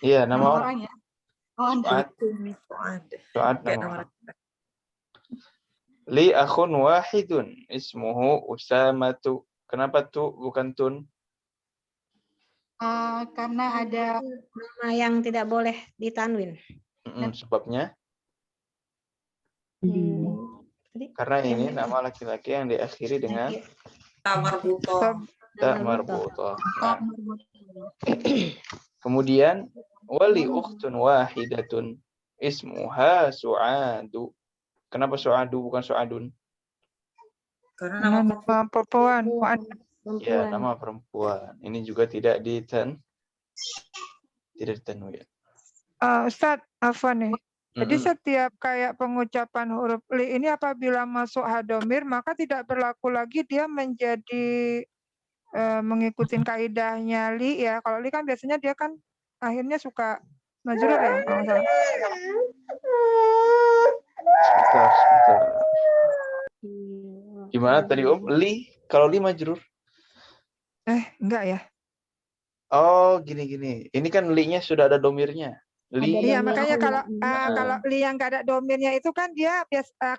Iya, nama
orang ya.
Su'ad nama orang. Li akhun wahidun ismuhu Usamatu. Kenapa tu bukan tun?
Karena ada
nama yang tidak boleh ditanwin.
Sebabnya? Karena ini nama laki-laki yang diakhiri dengan
ta marbuthah.
Nah. Kemudian wali ukhtun wahidatun ismuha Su'adu. Kenapa Su'adu bukan Su'adun?
Karena nama
perempuan.
Ya, nama perempuan. Ini juga tidak ditanwin.
Ustaz, apa nih? Jadi setiap kayak pengucapan huruf li ini apabila masuk hadomir maka tidak berlaku lagi dia menjadi mengikuti kaidahnya li ya. Kalau li kan biasanya dia kan akhirnya suka majrur ya kalau nggak salah.
Sebentar. Gimana tadi li? Kalau li majrur?
Enggak ya.
Oh, gini. Ini kan li-nya sudah ada domirnya.
Iya, makanya kalau li yang nggak ada domirnya itu kan dia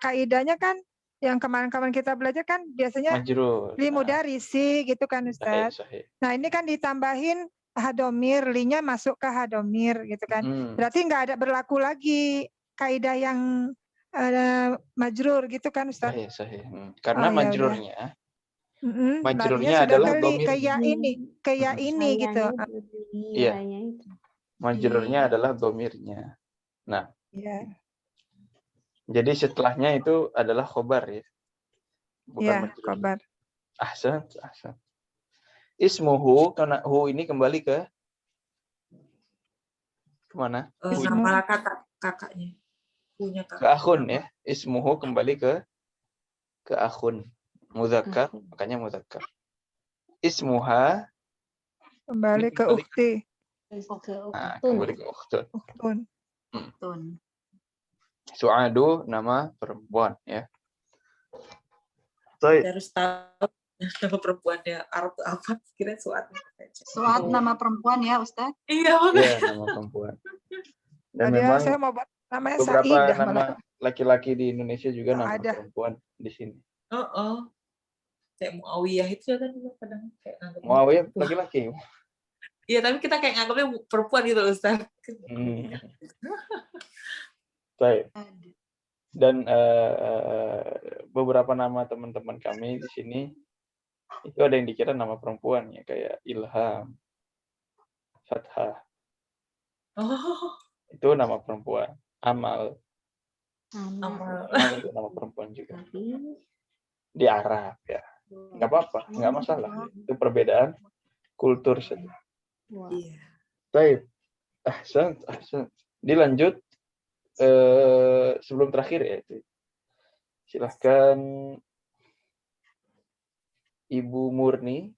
kaidahnya kan yang kemarin-kemarin kita belajar kan biasanya
majrur.
Li mudarisi gitu kan Ustaz.
Sahih.
Nah, ini kan ditambahin hadomir, li-nya masuk ke hadomir gitu kan. Berarti nggak ada berlaku lagi kaidah yang majrur gitu kan Ustaz.
Sahih. Karena majrurnya
Larinya
Majrurnya
sudah
adalah
ke
domirnya.
kayak ini gitu.
Iya.
Ayahnya itu.
Majrurnya adalah domirnya. Nah,
Iya.
jadi setelahnya itu adalah khobar ya. Bukan
Iya,
majrur.
kabar.
Ahsan. Ismuhu, karena hu ini kembali ke kemana?
Nama kakaknya. Punya
Ke
kakak.
akhun ya. Ismuhu kembali ke akhun. Mudzakkar, makanya mudzakkar. Ismuha
Kembali ke
kembali
ukti.
Nah, kembali ke ukhtun.
Uktun.
Su'adu nama perempuan ya. Baik.
Harus tahu nama perempuannya Arab itu apa? Kira Suat.
Suat nama perempuan ya, Ustaz?
Iya,
Iya, nama perempuan. Dan
Tadi
memang
saya mau buat namanya
beberapa
Saidah
nama
malah.
laki-laki di Indonesia juga nama
Ada.
perempuan di sini.
Kayak Muawiyah itu kan kadang kayak nganggapnya
Muawiyah
perempuan.
laki-laki.
Iya, tapi kita kayak nganggapnya perempuan gitu, Ustaz.
Baik. Dan beberapa nama teman-teman kami di sini itu ada yang dikira nama perempuan ya, kayak Ilham, Fathah. Itu nama perempuan. Amal itu nama perempuan juga. Di Arab ya. Nggak apa-apa, nggak masalah. Itu perbedaan kultur saja.
Iya.
Baik. Ahsan. Dilanjut sebelum terakhir ya itu. Silahkan Ibu Murni.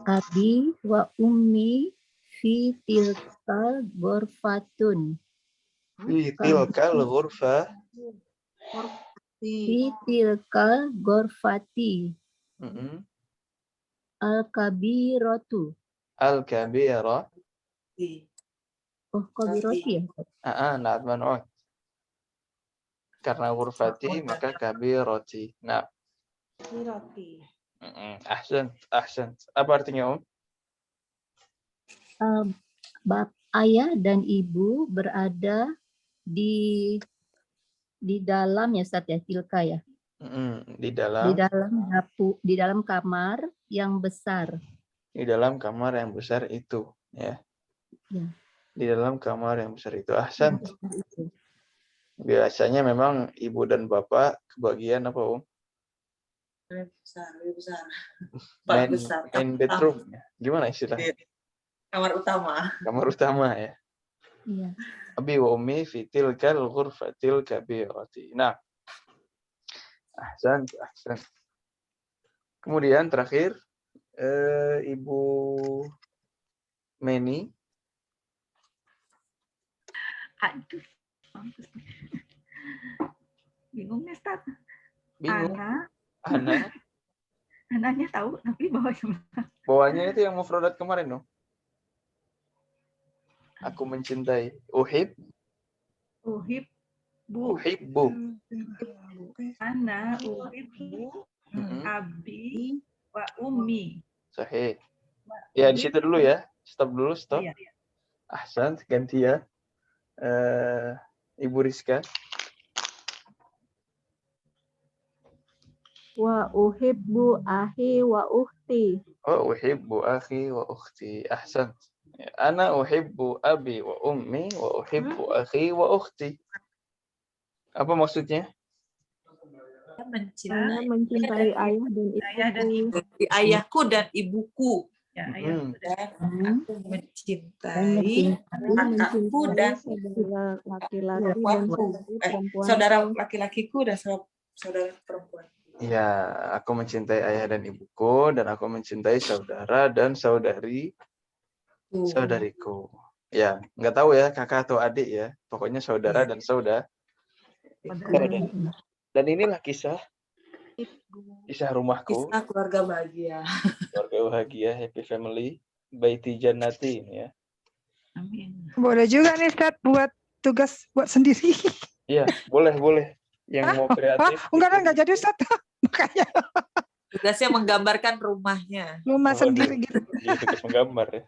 Abi wa ummi fi tilkal ghurfatun.
Fi tilkal ghurfa.
Fi tilkal ghurfati. Al-kabiratu.
Al-kabira.
Oh, kabirati ya?
Na'at man'ut. Karena ghurfati maka kabirati. Nah. Ahsan. Apa artinya,
Bap ayah dan ibu berada di dalam ya, Ustaz ya, tilka ya.
Di dalam
kamar yang besar.
Di dalam kamar yang besar itu, ya. Di dalam kamar yang besar itu. Ahsan. Biasanya memang ibu dan bapak kebagian apa,
Lebih besar.
Main bedroom. Gimana istilahnya?
Kamar utama.
Kamar utama ya.
Iya.
Abi wa ummi fi tilkal ghurfatil kabirati. Nah. Ahsan. Kemudian terakhir Ibu Meni.
Aduh. Bingung nih, Ustaz.
Bingung.
Ana. Anaknya tahu, tapi
bawahnya itu yang mufradat kemarin dong. Aku mencintai. Uhibbu.
Ana uhibbu abi wa ummi.
Sahih. Ya, di situ dulu ya. Stop.
Iya.
Ahsan, ganti ya. Ibu Rizka.
Wa uhibbu ahi wa ukhti.
Uhibbu akhi wa ukhti. Ahsan. Ana uhibbu abi wa ummi wa uhibbu akhi wa ukhti. Apa maksudnya?
Mencintai ayah dan ibu.
Ayahku dan ibuku.
Ya, ayahku
dan aku mencintai kakakku dan saudara laki-lakiku dan saudara perempuan.
Ya, aku mencintai ayah dan ibuku, dan aku mencintai saudara dan saudariku. Ya, nggak tahu ya kakak atau adik ya. Pokoknya saudara dan saudara. Dan inilah kisah rumahku.
Kisah keluarga bahagia.
Keluarga bahagia, happy family, baiti jannati ini ya.
Amin.
Boleh juga nih, Ustaz, buat tugas buat sendiri.
Iya, boleh. Yang mau kreatif.
Enggak jadi, Ustaz. Makanya.
Tugasnya menggambarkan rumahnya.
Rumah sendiri gitu.
Jadi tugas menggambar ya.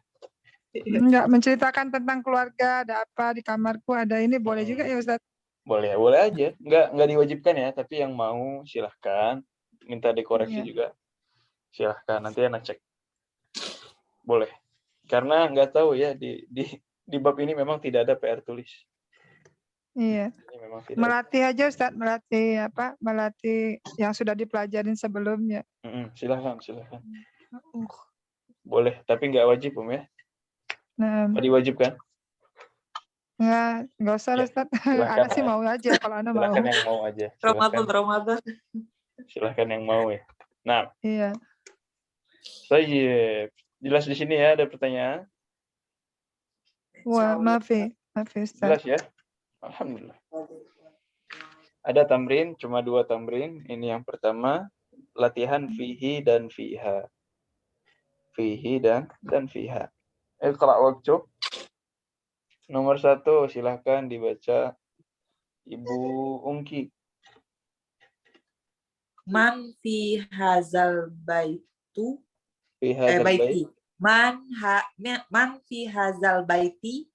Enggak, menceritakan tentang keluarga, ada apa di kamarku, ada ini, boleh juga ya, Ustaz?
Boleh, boleh aja. Nggak diwajibkan ya, tapi yang mau silahkan. Minta dikoreksi juga. Silahkan, nanti anak cek. Boleh. Karena nggak tahu ya, di bab ini memang tidak ada PR tulis.
Iya.
Ini memang tidak ada.
Melatih aja Ustaz, melatih yang sudah dipelajarin sebelumnya.
Silahkan. Boleh, tapi nggak wajib ya.
Nah,
Nggak diwajibkan.
nggak usah
Ya,
Ustaz.
silahkan,
Ana sih mau aja kalau Ana mau.
Silahkan yang mau aja.
Ramadan.
Silahkan yang mau ya. Nah,
Iya.
saya jelas di sini ya, ada pertanyaan.
Wah, maaf Ustaz.
Jelas ya? Alhamdulillah. Ada tamrin, cuma 2 tamrin. Ini yang pertama, latihan fihi dan fiha. Fihi dan fiha. Iqra waktub. Nomor 1, silahkan dibaca Ibu Ungki.
Man fi hazal baitu
Fi hadzal
baiti.
bait.
Man fi hazal baiti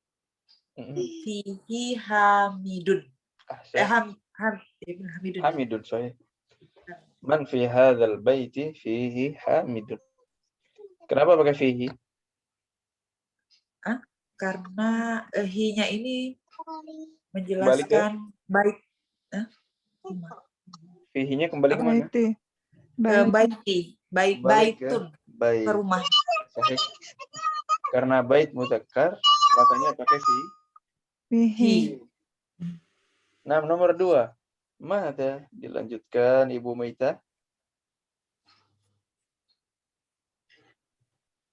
fihi hamidun. Hamidun.
Hamidun, sorry. Man fi hadzal baiti fihi hamidun. Kenapa pakai fihi?
Karena hi-nya ini menjelaskan bait.
Fihi-nya kembali ke mana?
Baiti. Baitun. Ke rumah.
Sahih. Karena bait mudzakkar, makanya pakai
Fihi.
Nah, nomor 2. Mada dilanjutkan Ibu Maita.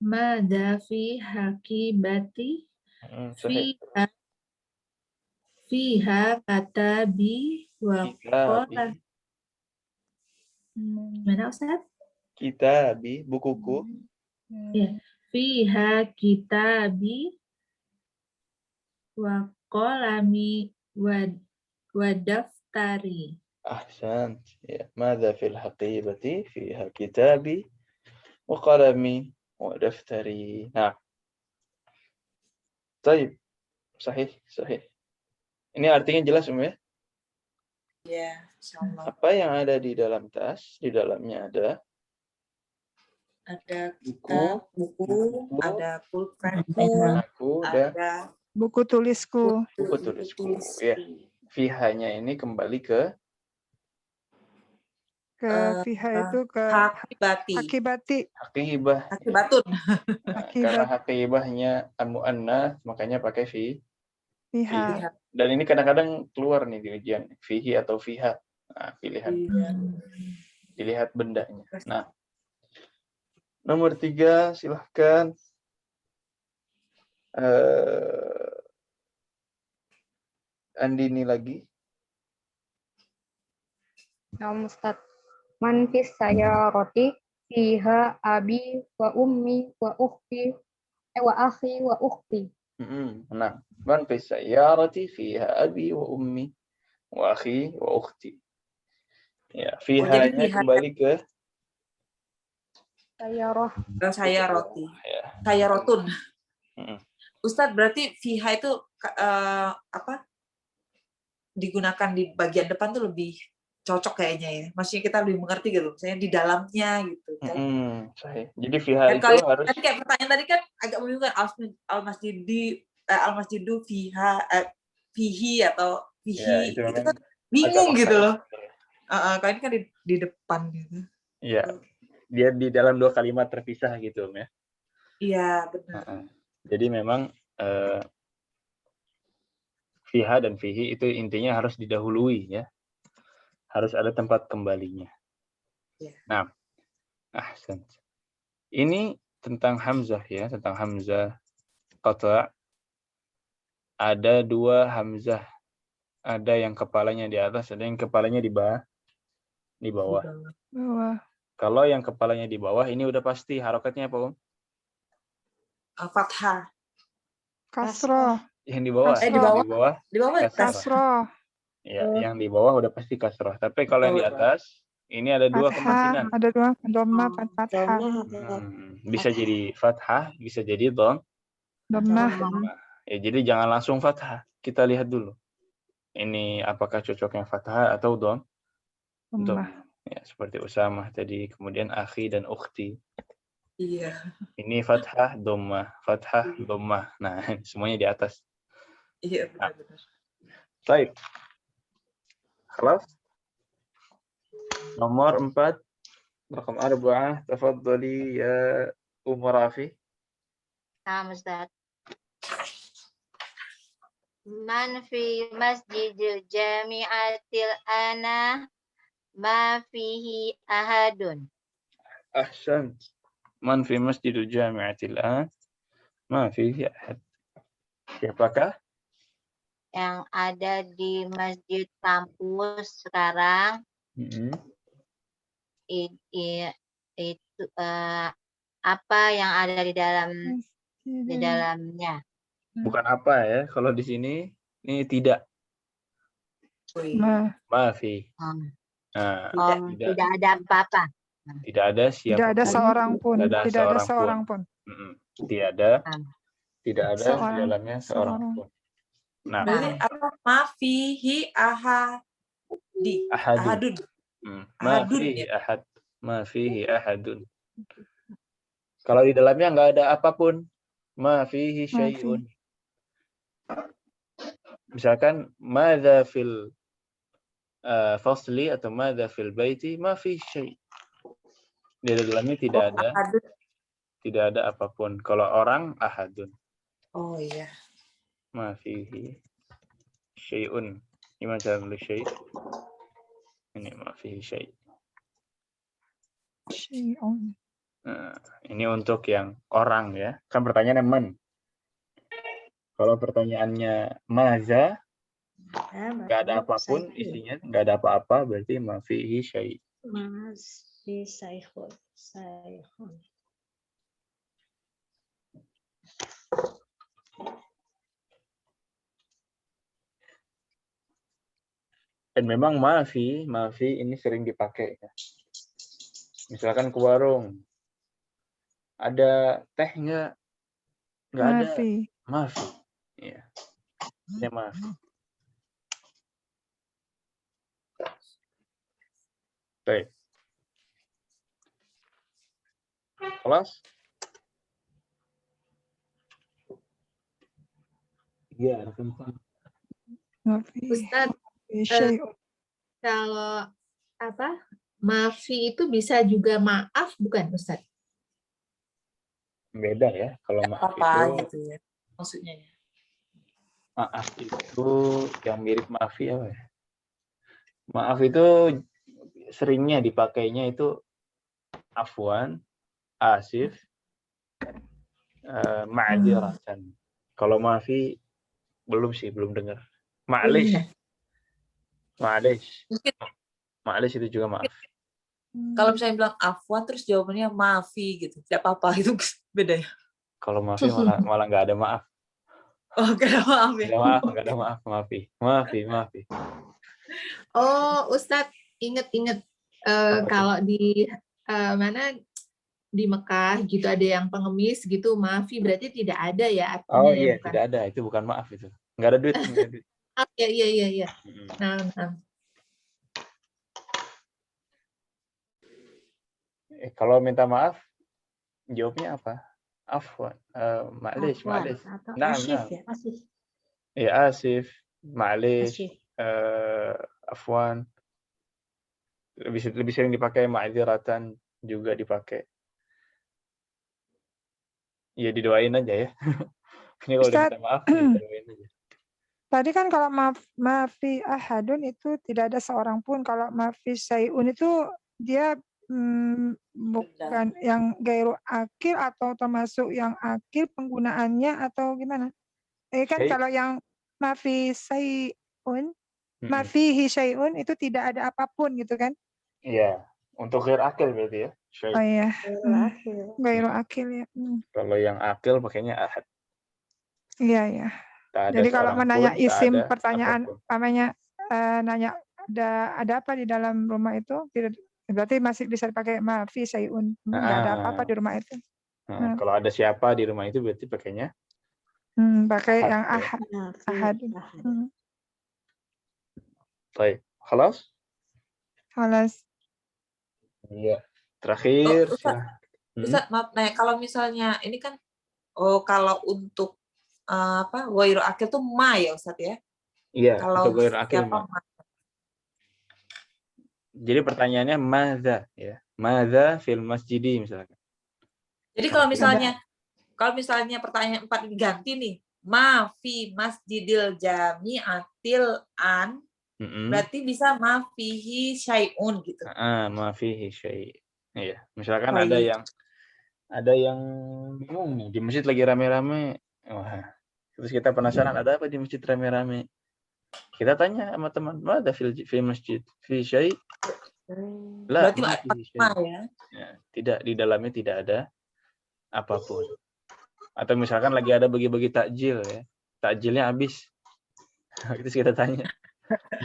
Mada fi hakibati fiha kata bi wa qala. Mana Ustaz?
Kitabi, bukuku.
Ya. Fiha kitabi wa qalami wa daftari.
Ahsan. Ya. Mada fil haqibati fiha kitabi wa qalami wa daftari. Nah. Baik. Sahih. Ini artinya jelas ya?
Ya, insyaallah.
Apa yang ada di dalam tas? Di dalamnya ada
buku, ada pulpenku, ada
buku tulisku.
Buku tulisku. Ya. Fihanya ini kembali ke
fiha itu ke
hakibati.
Hakibatun. Karena hakibahnya muannats, makanya pakai
fiha.
Dan ini kadang-kadang keluar nih di ujian, fihi atau fiha. Nah, pilihan. Dilihat bendanya. Nah, nomor 3, silahkan. Andini lagi.
Nah, Ustaz. Man fis sayarati fiha abi wa ummi wa ukhti wa akhi wa ukhti.
Nah, man fis sayyarati fiha abi wa ummi wa akhi wa ukhti. Ya, fiha-nya kembali ke
Sayaroti. Sayarotun. Ustadz, berarti fiha itu digunakan di bagian depan tuh lebih cocok kayaknya ya. Maksudnya kita lebih mengerti gitu. Misalnya di dalamnya gitu kan.
Jadi fiha
Dan
itu harus
tadi kayak pertanyaan tadi kan agak membingungkan al-masjidu fihi atau fihi.
Ya,
itu kan bingung gitu loh. Kalau ini kan di depan gitu.
Iya. Dia di dalam 2 kalimat terpisah gitu ya.
Iya, benar.
Jadi memang fiha dan fihi itu intinya harus didahului ya. Harus ada tempat kembalinya.
Ya.
Nah, ahsan. Ini tentang hamzah ya, tentang hamzah qata'. Ada 2 hamzah. Ada yang kepalanya di atas, ada yang kepalanya di bawah. Kalau yang kepalanya di bawah ini udah pasti harokatnya apa,
Fathah.
Kasroh.
Yang di bawah.
Di bawah
kasroh.
Ya, yang di bawah udah pasti kasroh. Tapi kalau yang di atas, ini ada 2 kemungkinan.
Ada 2, dhamma, fathah.
Bisa jadi fathah, bisa jadi dhammah.
Dhammah.
Ya, jadi jangan langsung fathah. Kita lihat dulu. Ini apakah cocoknya fathah atau dom? Untuk
Dhammah.
ya, seperti Usamah tadi, kemudian akhi dan ukhti.
Iya.
Ini fathah, dhammah, fathah, dhammah. Nah, semuanya di atas.
Iya, benar-benar.
Baik. Khalas. Nomor 4. Rakam 4. Tafadhali ya Rafi.
Nah, Ustaz. Man fi masjidil jami'atil ana ma fihi ahadun.
Ahsan. Man fi masjidil jami'atil an ma fihi ahad. Siapakah?
Yang ada di masjid kampus sekarang itu apa yang ada di dalamnya?
Bukan apa ya, kalau di sini ini tidak. Maafi. Nah,
tidak ada apa-apa.
Tidak ada siapa.
Tidak ada seorang pun.
Tidak ada seorang pun. Tidak ada di dalamnya seorang pun. Nah,
berarti apa? Mafihi ahadi. Ahadun.
Mafihi ahad. Mafihi ahadun. Kalau di dalamnya nggak ada apapun, mafihi syai'un. Misalkan madza fil fasli atau madza fil baiti, mafihi syai'. Di dalamnya tidak ada apapun. Kalau orang ahadun.
Oh iya.
Mafihi syai'un. Gimana cara nulis syai'? Ini mafihi syai'.
Syai'un.
Nah, ini untuk yang orang ya. Kan pertanyaannya man. Kalau pertanyaannya maza, nggak ada apapun isinya, nggak ada apa-apa, berarti mafihi syai'.
Masih saihun.
Dan memang mafi ini sering dipakai. Misalkan ke warung, ada teh nggak? Nggak ada. Mafi. Ya. Ya mafi. Baik. Kelas? Iya,
Ustadz, kalau apa maafi itu bisa juga maaf bukan Ustadz?
Beda ya. Kalau maaf
apa
itu
gitu ya maksudnya.
Maaf itu yang mirip maafi apa ya? Maaf itu seringnya dipakainya itu afwan, asif, ma'dziratan. Kalau maafi belum dengar. Ma'lish. Ma'lish itu juga maaf.
Kalau misalnya bilang afwan terus jawabannya maafi gitu. Tidak apa-apa itu beda ya.
Kalau maafi malah nggak ada maaf.
Oh, nggak ada maaf ya.
Nggak ada maaf, maafi.
Oh, Ustadz inget kalau di mana di Mekah gitu ada yang pengemis gitu maafi berarti tidak ada ya artinya.
Oh iya, bukan. Tidak ada, itu bukan maaf itu. Nggak ada duit.
Oh, iya. Nah.
Kalau minta maaf, jawabnya apa? Afwan, ma'lish. Nah.
Asif.
Ya, asif, ma'lish, afwan. Lebih sering dipakai ma'dziratan juga dipakai. Ya didoain aja ya. Ini kalau minta maaf, didoain aja.
Tadi kan kalau mafi ahadun itu tidak ada seorang pun. Kalau mafi syai'un itu dia bukan yang gairu akil atau termasuk yang akil penggunaannya atau gimana? Kan kalau yang mafi syai'un, mafihi syai'un itu tidak ada apapun gitu kan?
Iya, untuk ghair akil berarti ya.
Oh iya. Gairu akil ya.
Kalau yang akil pakainya ahad.
Iya. Jadi kalau menanya isim pertanyaan namanya nanya ada apa di dalam rumah itu berarti masih bisa dipakai mafi syai'un. Enggak ada apa-apa di rumah itu.
Kalau ada siapa di rumah itu berarti pakainya
pakai yang ahad.
Baik. Khalas?
Halas.
Iya. Terakhir.
Ustaz, Ustaz, maaf, nah kalau misalnya ini kan, kalau untuk ghairu akil tuh ma ya Ustaz ya?
Iya,
Kalau
untuk ghairu akil
siapa
ma. Jadi pertanyaannya madza ya. Madza fil masjidi misalkan.
Jadi kalau misalnya pertanyaan 4 diganti nih, ma fi masjidil jami'atil an, berarti bisa ma fihi syai'un gitu.
Ma fihi syai'. Iya, misalkan
Baik.
ada yang bingung nih, di masjid lagi rame-rame. Wah, terus kita penasaran ada apa di masjid rame-rame. Kita tanya sama teman, "Madza fil masjid? Fi syai'?"
Berarti ma ya.
Ya, tidak, di dalamnya tidak ada apapun. Atau misalkan lagi ada bagi-bagi takjil ya. Takjilnya habis. Terus kita tanya,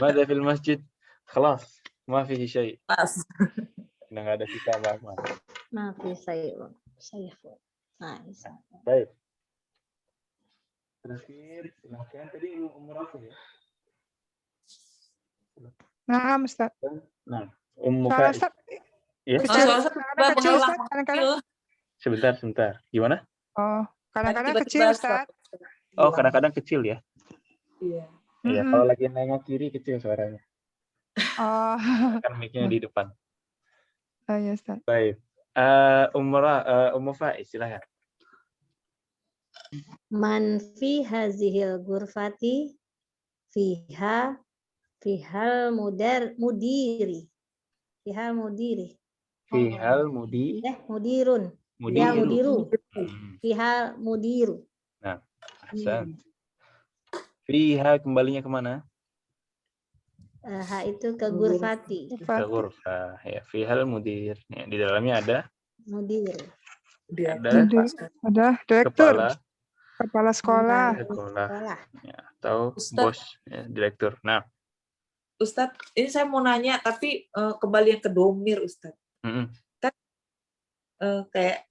"Madza fil masjid?" Khalas, ma fihi syai'. Udah enggak ada sisa apa-apa.
Ma fi syai'un.
Baik. Terakhir, silakan. Tadi umur apa ya?
Nah, Ustaz.
Nah, Ummu
Soalnya
Faiz.
Ustaz,
Ya.
kecil Ustaz, kadang-kadang.
Sebentar. Gimana?
Oh, kadang-kadang kecil Ustaz.
Oh, kadang-kadang kecil ya.
Iya.
Iya, kalau lagi nengok kiri kecil suaranya.
Oh.
Kan mic-nya di depan.
Oh ya Ustaz.
Baik. Ummu Faiz, silakan.
Man fi hazihil ghurfati fihal mudiri. Fihal mudiri.
Fihal mudi.
Mudirun. Ya mudiru. Fihal mudiru.
Nah, ahsan. Fiha kembalinya kemana?
Ha itu ke ghurfati.
Ke ghurfah. Ya, fihal mudir. Ya, di dalamnya ada
mudir.
Ada direktur. Kepala sekolah.
Ya, atau bos, ya, direktur. Nah,
Ustadz, ini saya mau nanya, tapi kembali yang ke domir, Ustadz. Kan kayak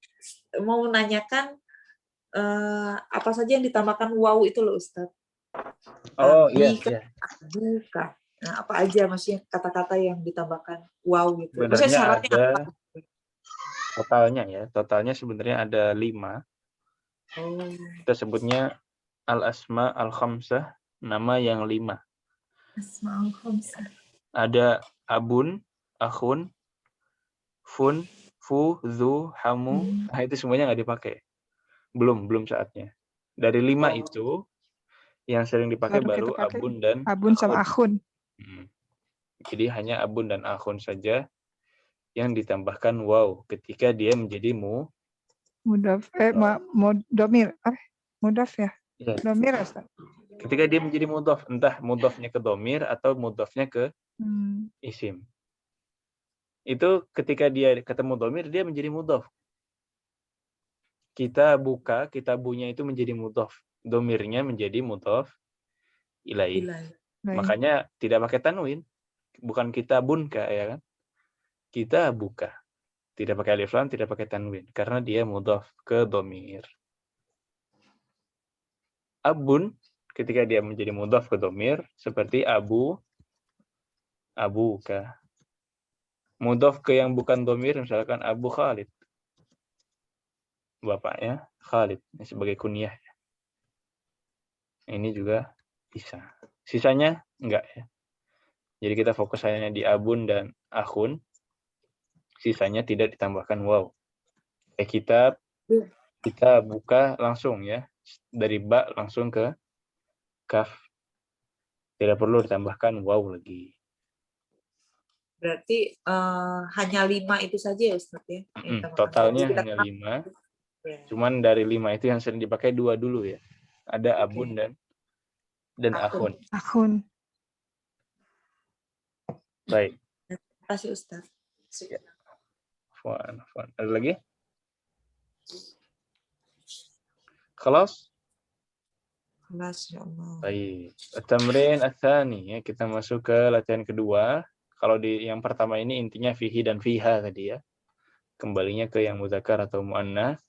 mau menanyakan apa saja yang ditambahkan waw itu loh, Ustadz.
Oh iya.
Buka. Nah, apa aja maksudnya kata-kata yang ditambahkan waw gitu.
Maksudnya
syaratnya
ada
apa?
Totalnya sebenarnya ada 5. Kita sebutnya al-asma al-khamsah, nama yang 5.
Asma al-khamsah.
Ada abun, akhun, fun, fu, zu, hamu. Nah, itu semuanya nggak dipakai. Belum saatnya. Dari 5 itu yang sering dipakai baru abun dan
sama akhun.
Jadi hanya abun dan akhun saja yang ditambahkan waw ketika dia menjadi
mudaf domir. Mudaf ya? Domir Ustaz.
Ketika dia menjadi mudhaf, entah mudhafnya ke domir atau mudhafnya ke isim. Itu ketika dia ketemu domir, dia menjadi mudhaf. Kita buka, kitabunya itu menjadi mudhaf. Domirnya menjadi mudhaf ilaih. Makanya tidak pakai tanwin. Bukan kitabunka, ya kan? Kita buka. Tidak pakai alif lam, tidak pakai tanwin. Karena dia mudhaf ke domir. Abun, ketika dia menjadi mudhaf ke domir, seperti abuka. Mudhaf ke yang bukan domir, misalkan Abu Khalid. Bapaknya Khalid, sebagai kunyah. Ini juga bisa. Sisanya enggak ya. Jadi kita fokus hanya di abun dan akhun. Sisanya tidak ditambahkan waw. Kita buka langsung ya. Dari ba langsung ke kaf. Tidak perlu ditambahkan waw lagi.
Berarti hanya 5 itu saja ya Ustaz ya?
Totalnya hanya 5. Cuman dari 5 itu yang sering dipakai 2 dulu ya. Ada abun dan akhun.
Akhun.
Baik.
Terima kasih Ustaz.
Afwan. Ada lagi? Khalas? Baik. Tamrin ats-tsani ya, kita masuk ke latihan kedua. Kalau di yang pertama ini intinya fihi dan fiha tadi ya. Kembalinya ke yang muzakkar atau muannats.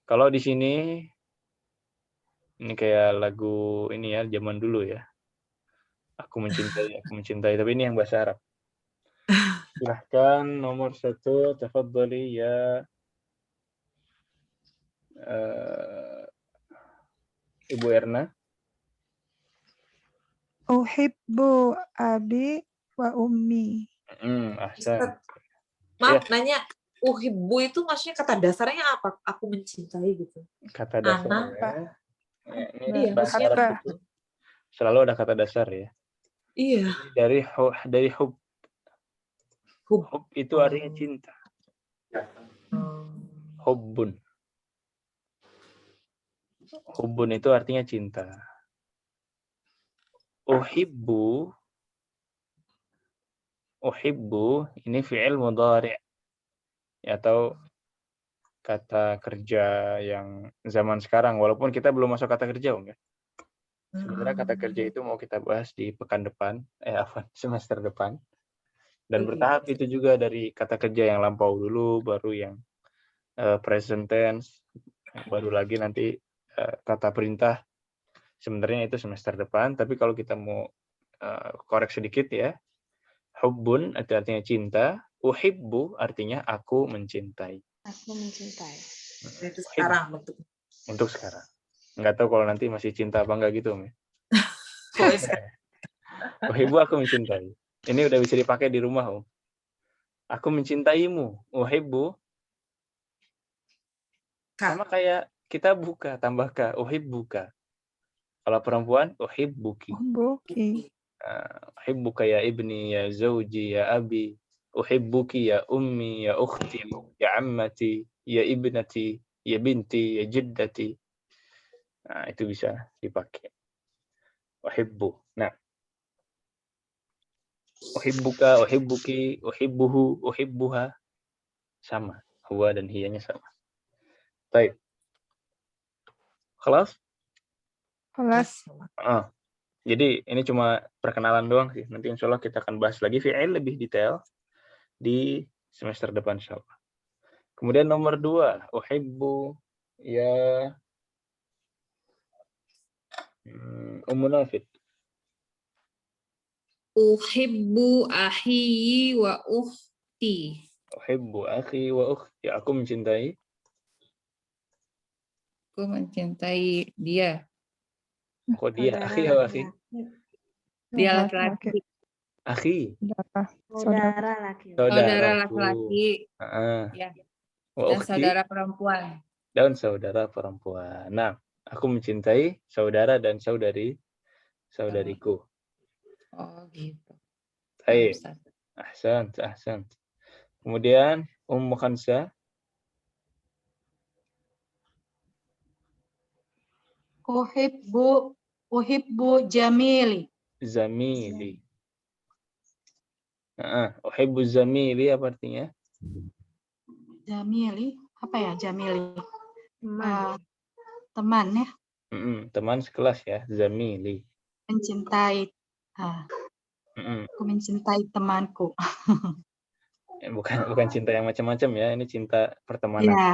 Kalau di sini ini kayak lagu ini ya, zaman dulu ya. Aku mencintai. Tapi ini yang bahasa Arab. Silahkan nomor 1, tafadhali ya Ibu Erna.
Uhibbu abi wa ummi.
Ahsan.
Maaf, nanya, uhibbu itu maksudnya kata dasarnya apa? Aku mencintai gitu.
Kata dasarnya. Ini
Iya,
bahasa Arab itu selalu ada kata dasar ya.
Iya.
Dari hub. Hub itu artinya cinta. Hubbun. Hubbun itu artinya cinta. Uhibbu ini fi'il mudhari' atau kata kerja yang zaman sekarang, walaupun kita belum masuk kata kerja, ya. Sebenarnya kata kerja itu mau kita bahas di pekan depan, semester depan. Dan bertahap itu juga dari kata kerja yang lampau dulu, baru yang present tense, baru lagi nanti kata perintah. Sebenarnya itu semester depan, tapi kalau kita mau korek sedikit ya, hubbun itu artinya cinta, uhibbu artinya aku mencintai.
Aku mencintai.
Itu sekarang
untuk sekarang. Nggak tahu kalau nanti masih cinta apa enggak gitu, Om. Uhibbu aku mencintai. Ini udah bisa dipakai di rumah, Om. Aku mencintaimu. Uhibbu sama kayak kita buka, tambah ka, uhibbuka. Kalau perempuan, uhibbuki. Uhibbuka ya ibni, ya zawji, ya abi. Uhibbuki ya ummi, ya ukhti, ya ammati, ya ibnati, ya binti, ya jiddati. Nah, itu bisa dipakai. Uhibbu. Nah. Uhibbuka, uhibbuki, uhibbuhu, uhibbuha. Sama. Huwa dan hiyanya sama. Baik. Kelas?
Kelas.
Jadi ini cuma perkenalan doang sih. Nanti insya Allah kita akan bahas lagi fi'il lebih detail di semester depan insya Allah. Kemudian nomor 2. Uhibbu ya Ummu Nafid.
Uhibbu akhi wa ukhti.
Uhibbu akhi wa ukhti. Aku mencintai.
Aku mencintai dia.
Kok dia? Akhi atau akhi?
Dia laki-laki.
Akhi.
Saudara laki-laki.
Saudara laki-laki.
Ya.
Dan saudara perempuan.
Dan saudara perempuan. Nah, aku mencintai saudara dan saudariku.
Oh, gitu.
Baik. Ahsan. Kemudian Ummu Khansa.
Uhibbu Jamili.
Zamili. Uhibbu Zamili apa artinya?
Jamili, apa ya Jamili? Teman ya.
Teman sekelas ya, Zamili.
Mencintai. Aku mencintai temanku.
Bukan cinta yang macam-macam ya, ini cinta pertemanan.
Ya,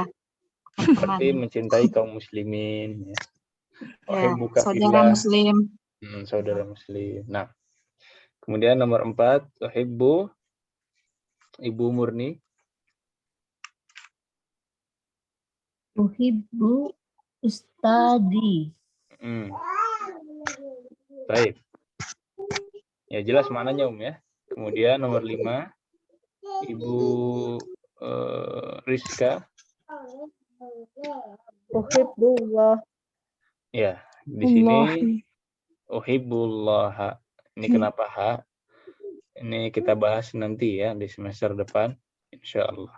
seperti mencintai kaum muslimin ya.
Saudara muslim.
Saudara muslim. Nah, kemudian nomor 4, uhibbu Ibu Murni.
Uhibbu ustadi.
Baik. Ya jelas maknanya ya. Kemudian nomor 5, Ibu Rizka.
Uhibbullah.
Ya, di sini uhibbullah. Ini kenapa ha? Ini kita bahas nanti ya di semester depan, insya Allah.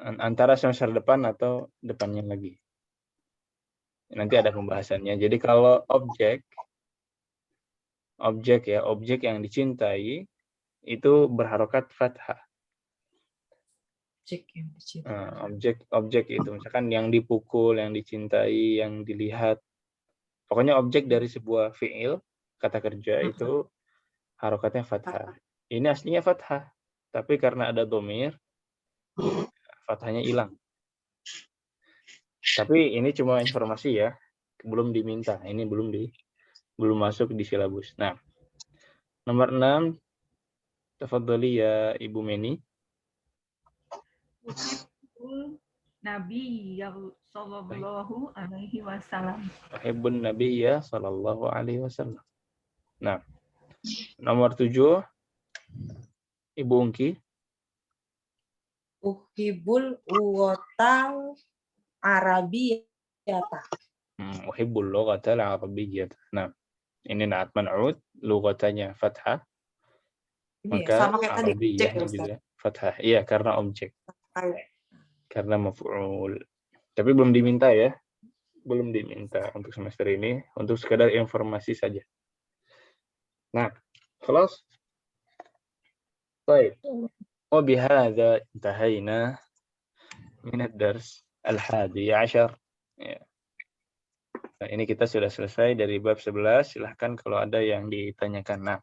Antara semester depan atau depannya lagi. Nanti ada pembahasannya. Jadi kalau objek yang dicintai itu berharokat fathah. Objek itu misalkan yang dipukul, yang dicintai, yang dilihat. Pokoknya objek dari sebuah fi'il, kata kerja itu harokatnya fathah. Ini aslinya fathah, tapi karena ada dhamir, fathahnya hilang. Tapi ini cuma informasi ya, belum diminta. Ini belum belum masuk di silabus. Nah, nomor 6, tafadhali ya Ibu Meni.
Uhibbul Nabi sallallahu alaihi wasallam.
Uhibbun Nabiyya sallallahu alaihi wasallam. Nah, nomor 7, Ibu Ungki.
Uhibbul uwatal Arabiyata.
Uhibbul lughatal arabiyyah. Nah, ini naat man'ud, lughatanya fathah.
Ini
Maka
sama kayak tadi,
arabiyyah
cek ya, Ustaz.
juga fathah. Iya, karena objek.
Kayak.
Karena maf'ul. Tapi belum diminta ya. Belum diminta untuk semester ini, untuk sekadar informasi saja. Nah, خلاص. طيب. وبهذا انتهينا من الدرس 11. Ya. Nah, ini kita sudah selesai dari bab 11. Silahkan kalau ada yang ditanyakan. Nah,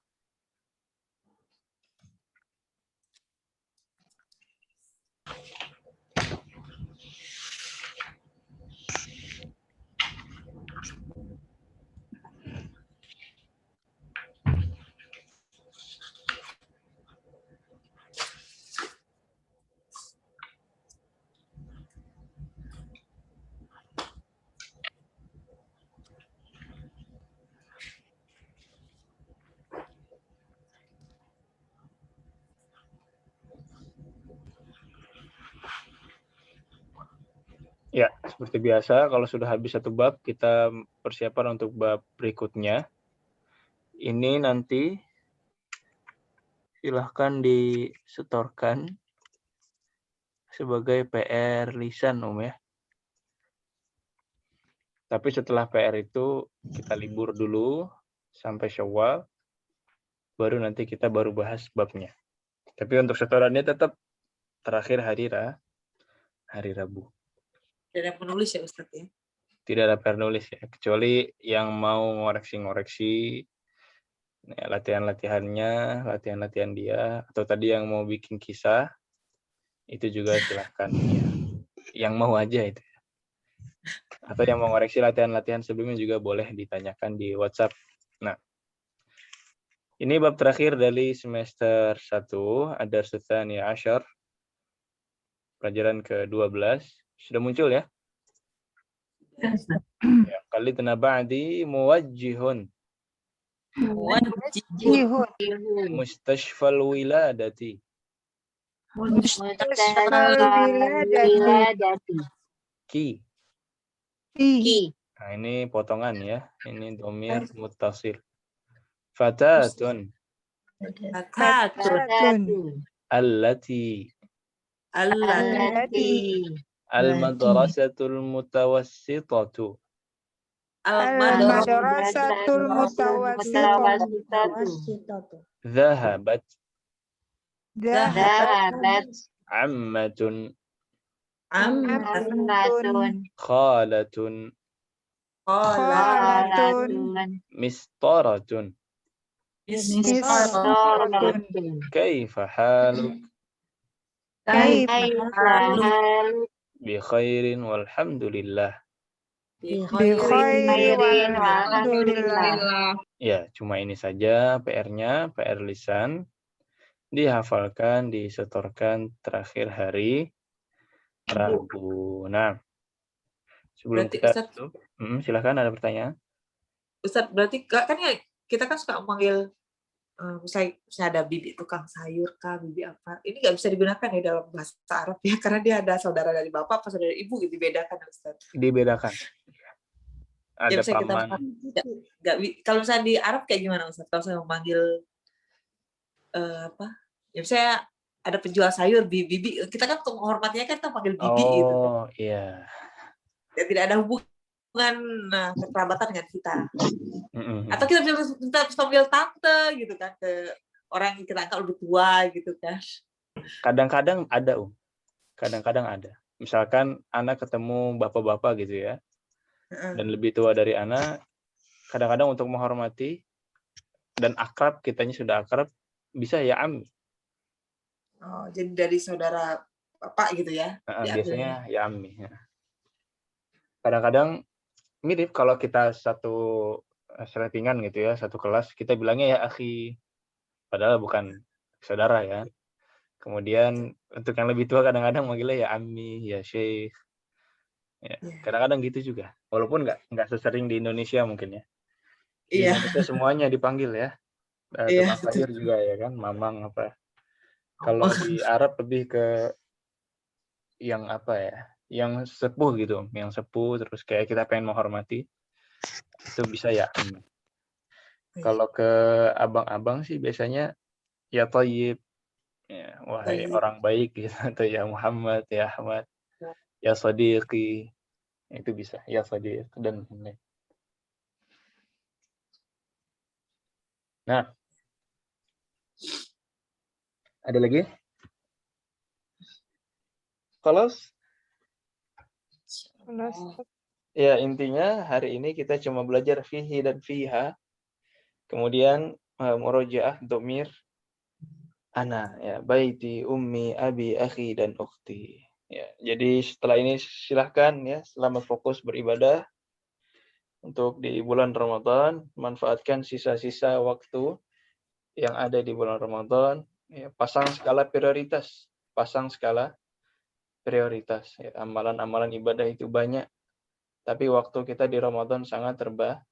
ya, seperti biasa, kalau sudah habis satu bab, kita persiapan untuk bab berikutnya. Ini nanti silahkan disetorkan sebagai PR lisan, ya. Tapi setelah PR itu, kita libur dulu sampai Syawal, baru nanti kita baru bahas babnya. Tapi untuk setorannya tetap terakhir hari Rabu.
Tidak ada penulis ya Ustaz ya?
Tidak ada PR nulis ya, kecuali yang mau ngoreksi-ngoreksi ya, latihan-latihannya, latihan-latihan dia, atau tadi yang mau bikin kisah, itu juga silahkan ya. Yang mau aja itu. Atau yang mau ngoreksi latihan-latihan sebelumnya juga boleh ditanyakan di WhatsApp. Nah, ini bab terakhir dari semester 1, Ad-Dars Tsani Asyar, pelajaran ke-12. Sudah muncul ya? Ya, qalitna ba'di muwajjihun. Mustashfal wiladati.
Mustashfal wiladati.
Ki.
Ki.
Nah, ini potongan ya. Ini dhamir muttasil. Fatatun.
Fatatun.
Allati. Al-madrasatul mutawassitatu.
Al-madrasatul mutawassitatu.
Dhahabat.
Dhahabat.
Ammatun.
Ammatun.
Khalatun.
Khalatun.
Mistaratun.
Mistaratun.
Kaifa haluk?
Kaifa haluk?
Bi khairin walhamdulillah.
Bi khairin walhamdulillah.
Ya, cuma ini saja PR-nya, PR lisan. Dihafalkan, disetorkan terakhir hari Rabu. Nah, sebelum
Berarti,
kita
Ustaz,
tutup, silakan ada pertanyaan.
Ustaz, berarti kan ya kita kan suka memanggil misalnya ada bibi tukang sayur kah, bibi apa. Ini nggak bisa digunakan ya dalam bahasa Arab ya, karena dia ada saudara dari bapak atau saudara ibu gitu, dibedakan Ustaz.
Dibedakan. Ada
ya,
paman.
Kalau misalnya di Arab kayak gimana Ustaz? Kalau saya memanggil apa? Ya misalnya ada penjual sayur bibi, kita kan untuk menghormatinya kan kita panggil bibi gitu.
Oh, iya.
Ya, tidak ada hubungan kekerabatan dengan kita. Atau kita panggil tante gitu kan ke orang yang kita anggap lebih tua gitu kan.
Kadang-kadang ada, Kadang-kadang ada. Misalkan anak ketemu bapak-bapak gitu ya. Dan lebih tua dari anak, kadang-kadang untuk menghormati dan akrab, kitanya sudah akrab, bisa ya Am.
Oh, jadi dari saudara bapak gitu ya?
Biasanya ya Ammi. Kadang-kadang mirip kalau kita satu settingan gitu ya, satu kelas, kita bilangnya ya akhi, padahal bukan saudara ya. Kemudian untuk yang lebih tua kadang-kadang manggilnya ya ammi, ya syekh. Ya, kadang-kadang gitu juga. Walaupun nggak sesering di Indonesia mungkin ya. Di
Iya.
Indonesia semuanya dipanggil ya.
Iya,
Tukang sayur
betul.
juga ya kan, mamang apa. Kalau di Arab lebih ke yang apa ya, yang sepuh gitu, yang sepuh terus kayak kita pengen menghormati, itu bisa ya. Kalau ke abang-abang sih biasanya ya Thayyib, ya, wahai orang baik gitu, atau ya Muhammad, ya Ahmad, ya Sadiqi, itu bisa, ya Sadiq dan lain-lain. Nah, ada lagi? Kalau ya intinya hari ini kita cuma belajar fihi dan fiha, kemudian murojaah domir ana, ya baiti, ummi, abi, akhi dan ukhti. Ya, jadi setelah ini silahkan ya selamat fokus beribadah untuk di bulan Ramadan, manfaatkan sisa-sisa waktu yang ada di bulan Ramadan, ya, pasang skala prioritas, ya, amalan-amalan ibadah itu banyak, tapi waktu kita di Ramadan sangat terbatas.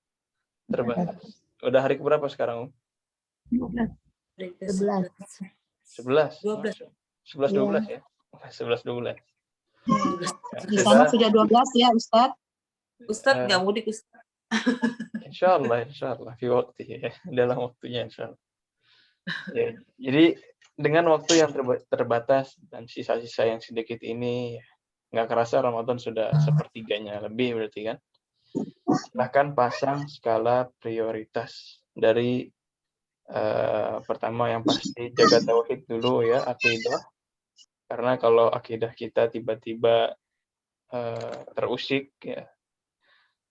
Udah hari keberapa sekarang?
11.
11. 11-12 ya. 11-12.
Di sana sudah 12 ya, Ustadz.
Ustadz nggak mudik, Ustadz.
Insya Allah, fi waktu ya, dalam waktunya insya Allah. Ya, jadi dengan waktu yang terbatas dan sisa-sisa yang sedikit ini, nggak kerasa Ramadan sudah sepertiganya lebih berarti kan. Silahkan pasang skala prioritas dari pertama yang pasti jaga tauhid dulu ya, akidah. Karena kalau akidah kita tiba-tiba terusik ya,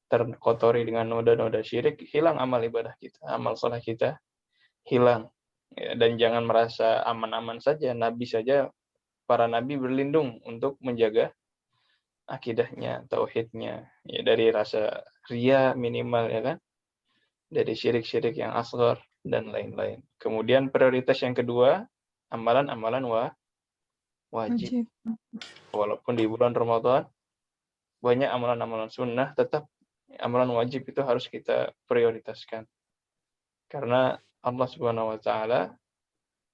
terkotori dengan noda-noda syirik, hilang amal ibadah kita, amal soleh kita hilang. Ya, dan jangan merasa aman-aman saja. Nabi saja, para nabi berlindung untuk menjaga akidahnya, tauhidnya, ya, dari rasa ria minimal ya kan, dari syirik-syirik yang asghar dan lain-lain. Kemudian prioritas yang kedua, amalan-amalan wajib. Walaupun di bulan Ramadan banyak amalan-amalan sunnah, tetap amalan wajib itu harus kita prioritaskan. Karena Allah Subhanahu wa taala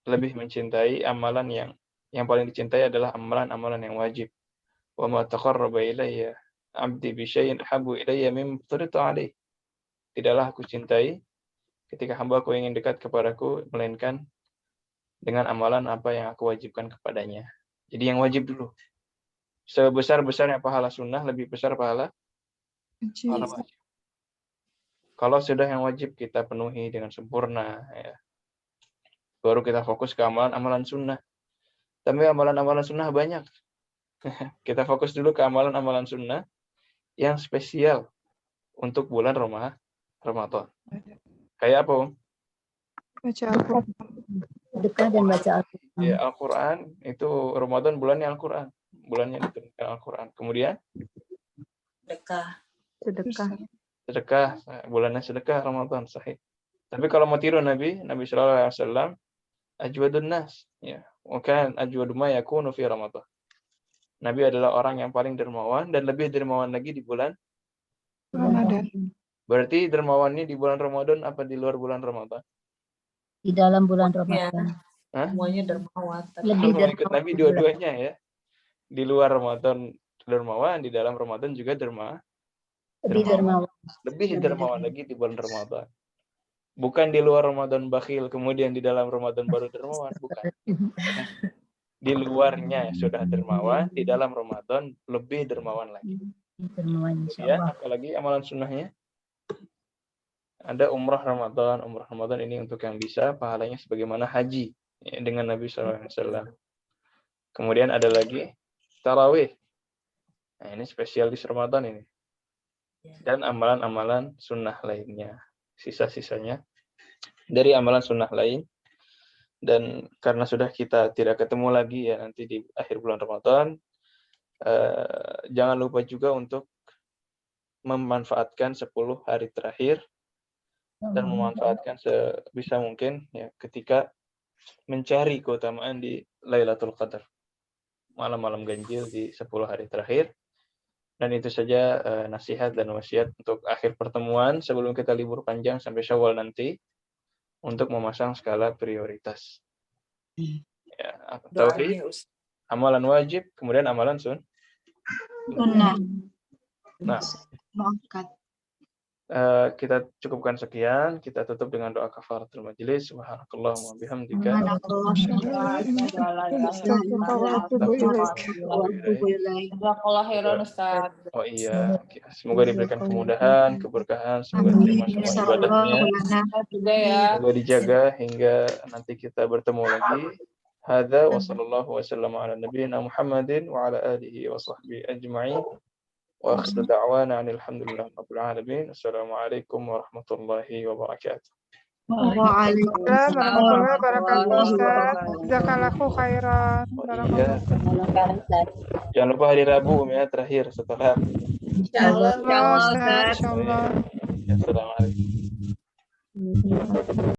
lebih mencintai amalan yang paling dicintai adalah amalan-amalan yang wajib. Wa ma taqarraba ilayya 'abdi bi syai'in ahabbu ilayya mimma aftaratu 'alaihi. Tidaklah aku cintai ketika hamba-Ku ingin dekat kepadaku melainkan dengan amalan apa yang aku wajibkan kepadanya. Jadi yang wajib dulu. Sebesar-besarnya pahala sunnah, lebih besar pahala wajib. Kalau sudah yang wajib kita penuhi dengan sempurna, ya, baru kita fokus ke amalan-amalan sunnah. Tapi amalan-amalan sunnah banyak. Kita fokus dulu ke amalan-amalan sunnah yang spesial untuk bulan Ramadan. Kayak apa, Om?
Baca Al-Quran.
Sedekah dan baca Al-Quran.
Ya, Al-Quran itu Ramadan bulannya Al-Quran. Bulannya diturunkan Al-Quran. Kemudian sedekah, bulannya sedekah Ramadan, sahih. Tapi kalau mau tiru Nabi Shallallahu Alaihi Wasallam, ajwadun nas, ya, bukan ajwadu ma yakunu fi Ramadan. Nabi adalah orang yang paling dermawan dan lebih dermawan lagi di bulan
Ramadan.
Berarti dermawannya di bulan Ramadan apa di luar bulan Ramadan?
Di dalam bulan Ramadan.
Semuanya dermawan.
Lebih
dermawan. Ikut Nabi dua-duanya ya. Di luar Ramadan dermawan, di dalam Ramadan juga dermawan. Lebih dermawan lagi di bulan Ramadan. Bukan di luar Ramadan bakhil, kemudian di dalam Ramadan baru dermawan, bukan. Di luarnya sudah dermawan, di dalam Ramadan lebih dermawan lagi. Kemudian apalagi amalan sunnahnya? Ada umrah Ramadan. Umrah Ramadan ini untuk yang bisa, pahalanya sebagaimana haji ya, dengan Nabi SAW. Kemudian ada lagi tarawih. Nah, ini spesialis Ramadan ini. Dan amalan-amalan sunnah lainnya. Sisa-sisanya dari amalan sunnah lain. Dan karena sudah kita tidak ketemu lagi ya nanti di akhir bulan Ramadan, jangan lupa juga untuk memanfaatkan 10 hari terakhir dan memanfaatkan sebisa mungkin ya ketika mencari keutamaan di Lailatul Qadar, malam-malam ganjil di 10 hari terakhir. Dan itu saja nasihat dan wasiat untuk akhir pertemuan sebelum kita libur panjang sampai Syawal nanti, untuk memasang skala prioritas. Ya, tauhid, amalan wajib, kemudian amalan sunnah. Nah, kita cukupkan sekian, kita tutup dengan doa kafaratul majelis. Subhanakallahumma wa bihamdika. Oh iya, semoga diberikan kemudahan, keberkahan, semoga diterima semua ibadahnya. Semoga dijaga hingga nanti kita bertemu lagi. Hadza wa sallallahu wasallam ala nabiyyina Muhammadin wa ala alihi wa sahbihi ajma'in. Wa akhiru da'wana alhamdulillahi rabbil alamin. Assalamualaikum warahmatullahi wabarakatuh.
Waalaikumsalam warahmatullahi wabarakatuh, Ustaz. Jazakallahu khairan.
Iya. Jangan lupa hari Rabu ya, terakhir setelah
Insyaallah.
Assalamualaikum.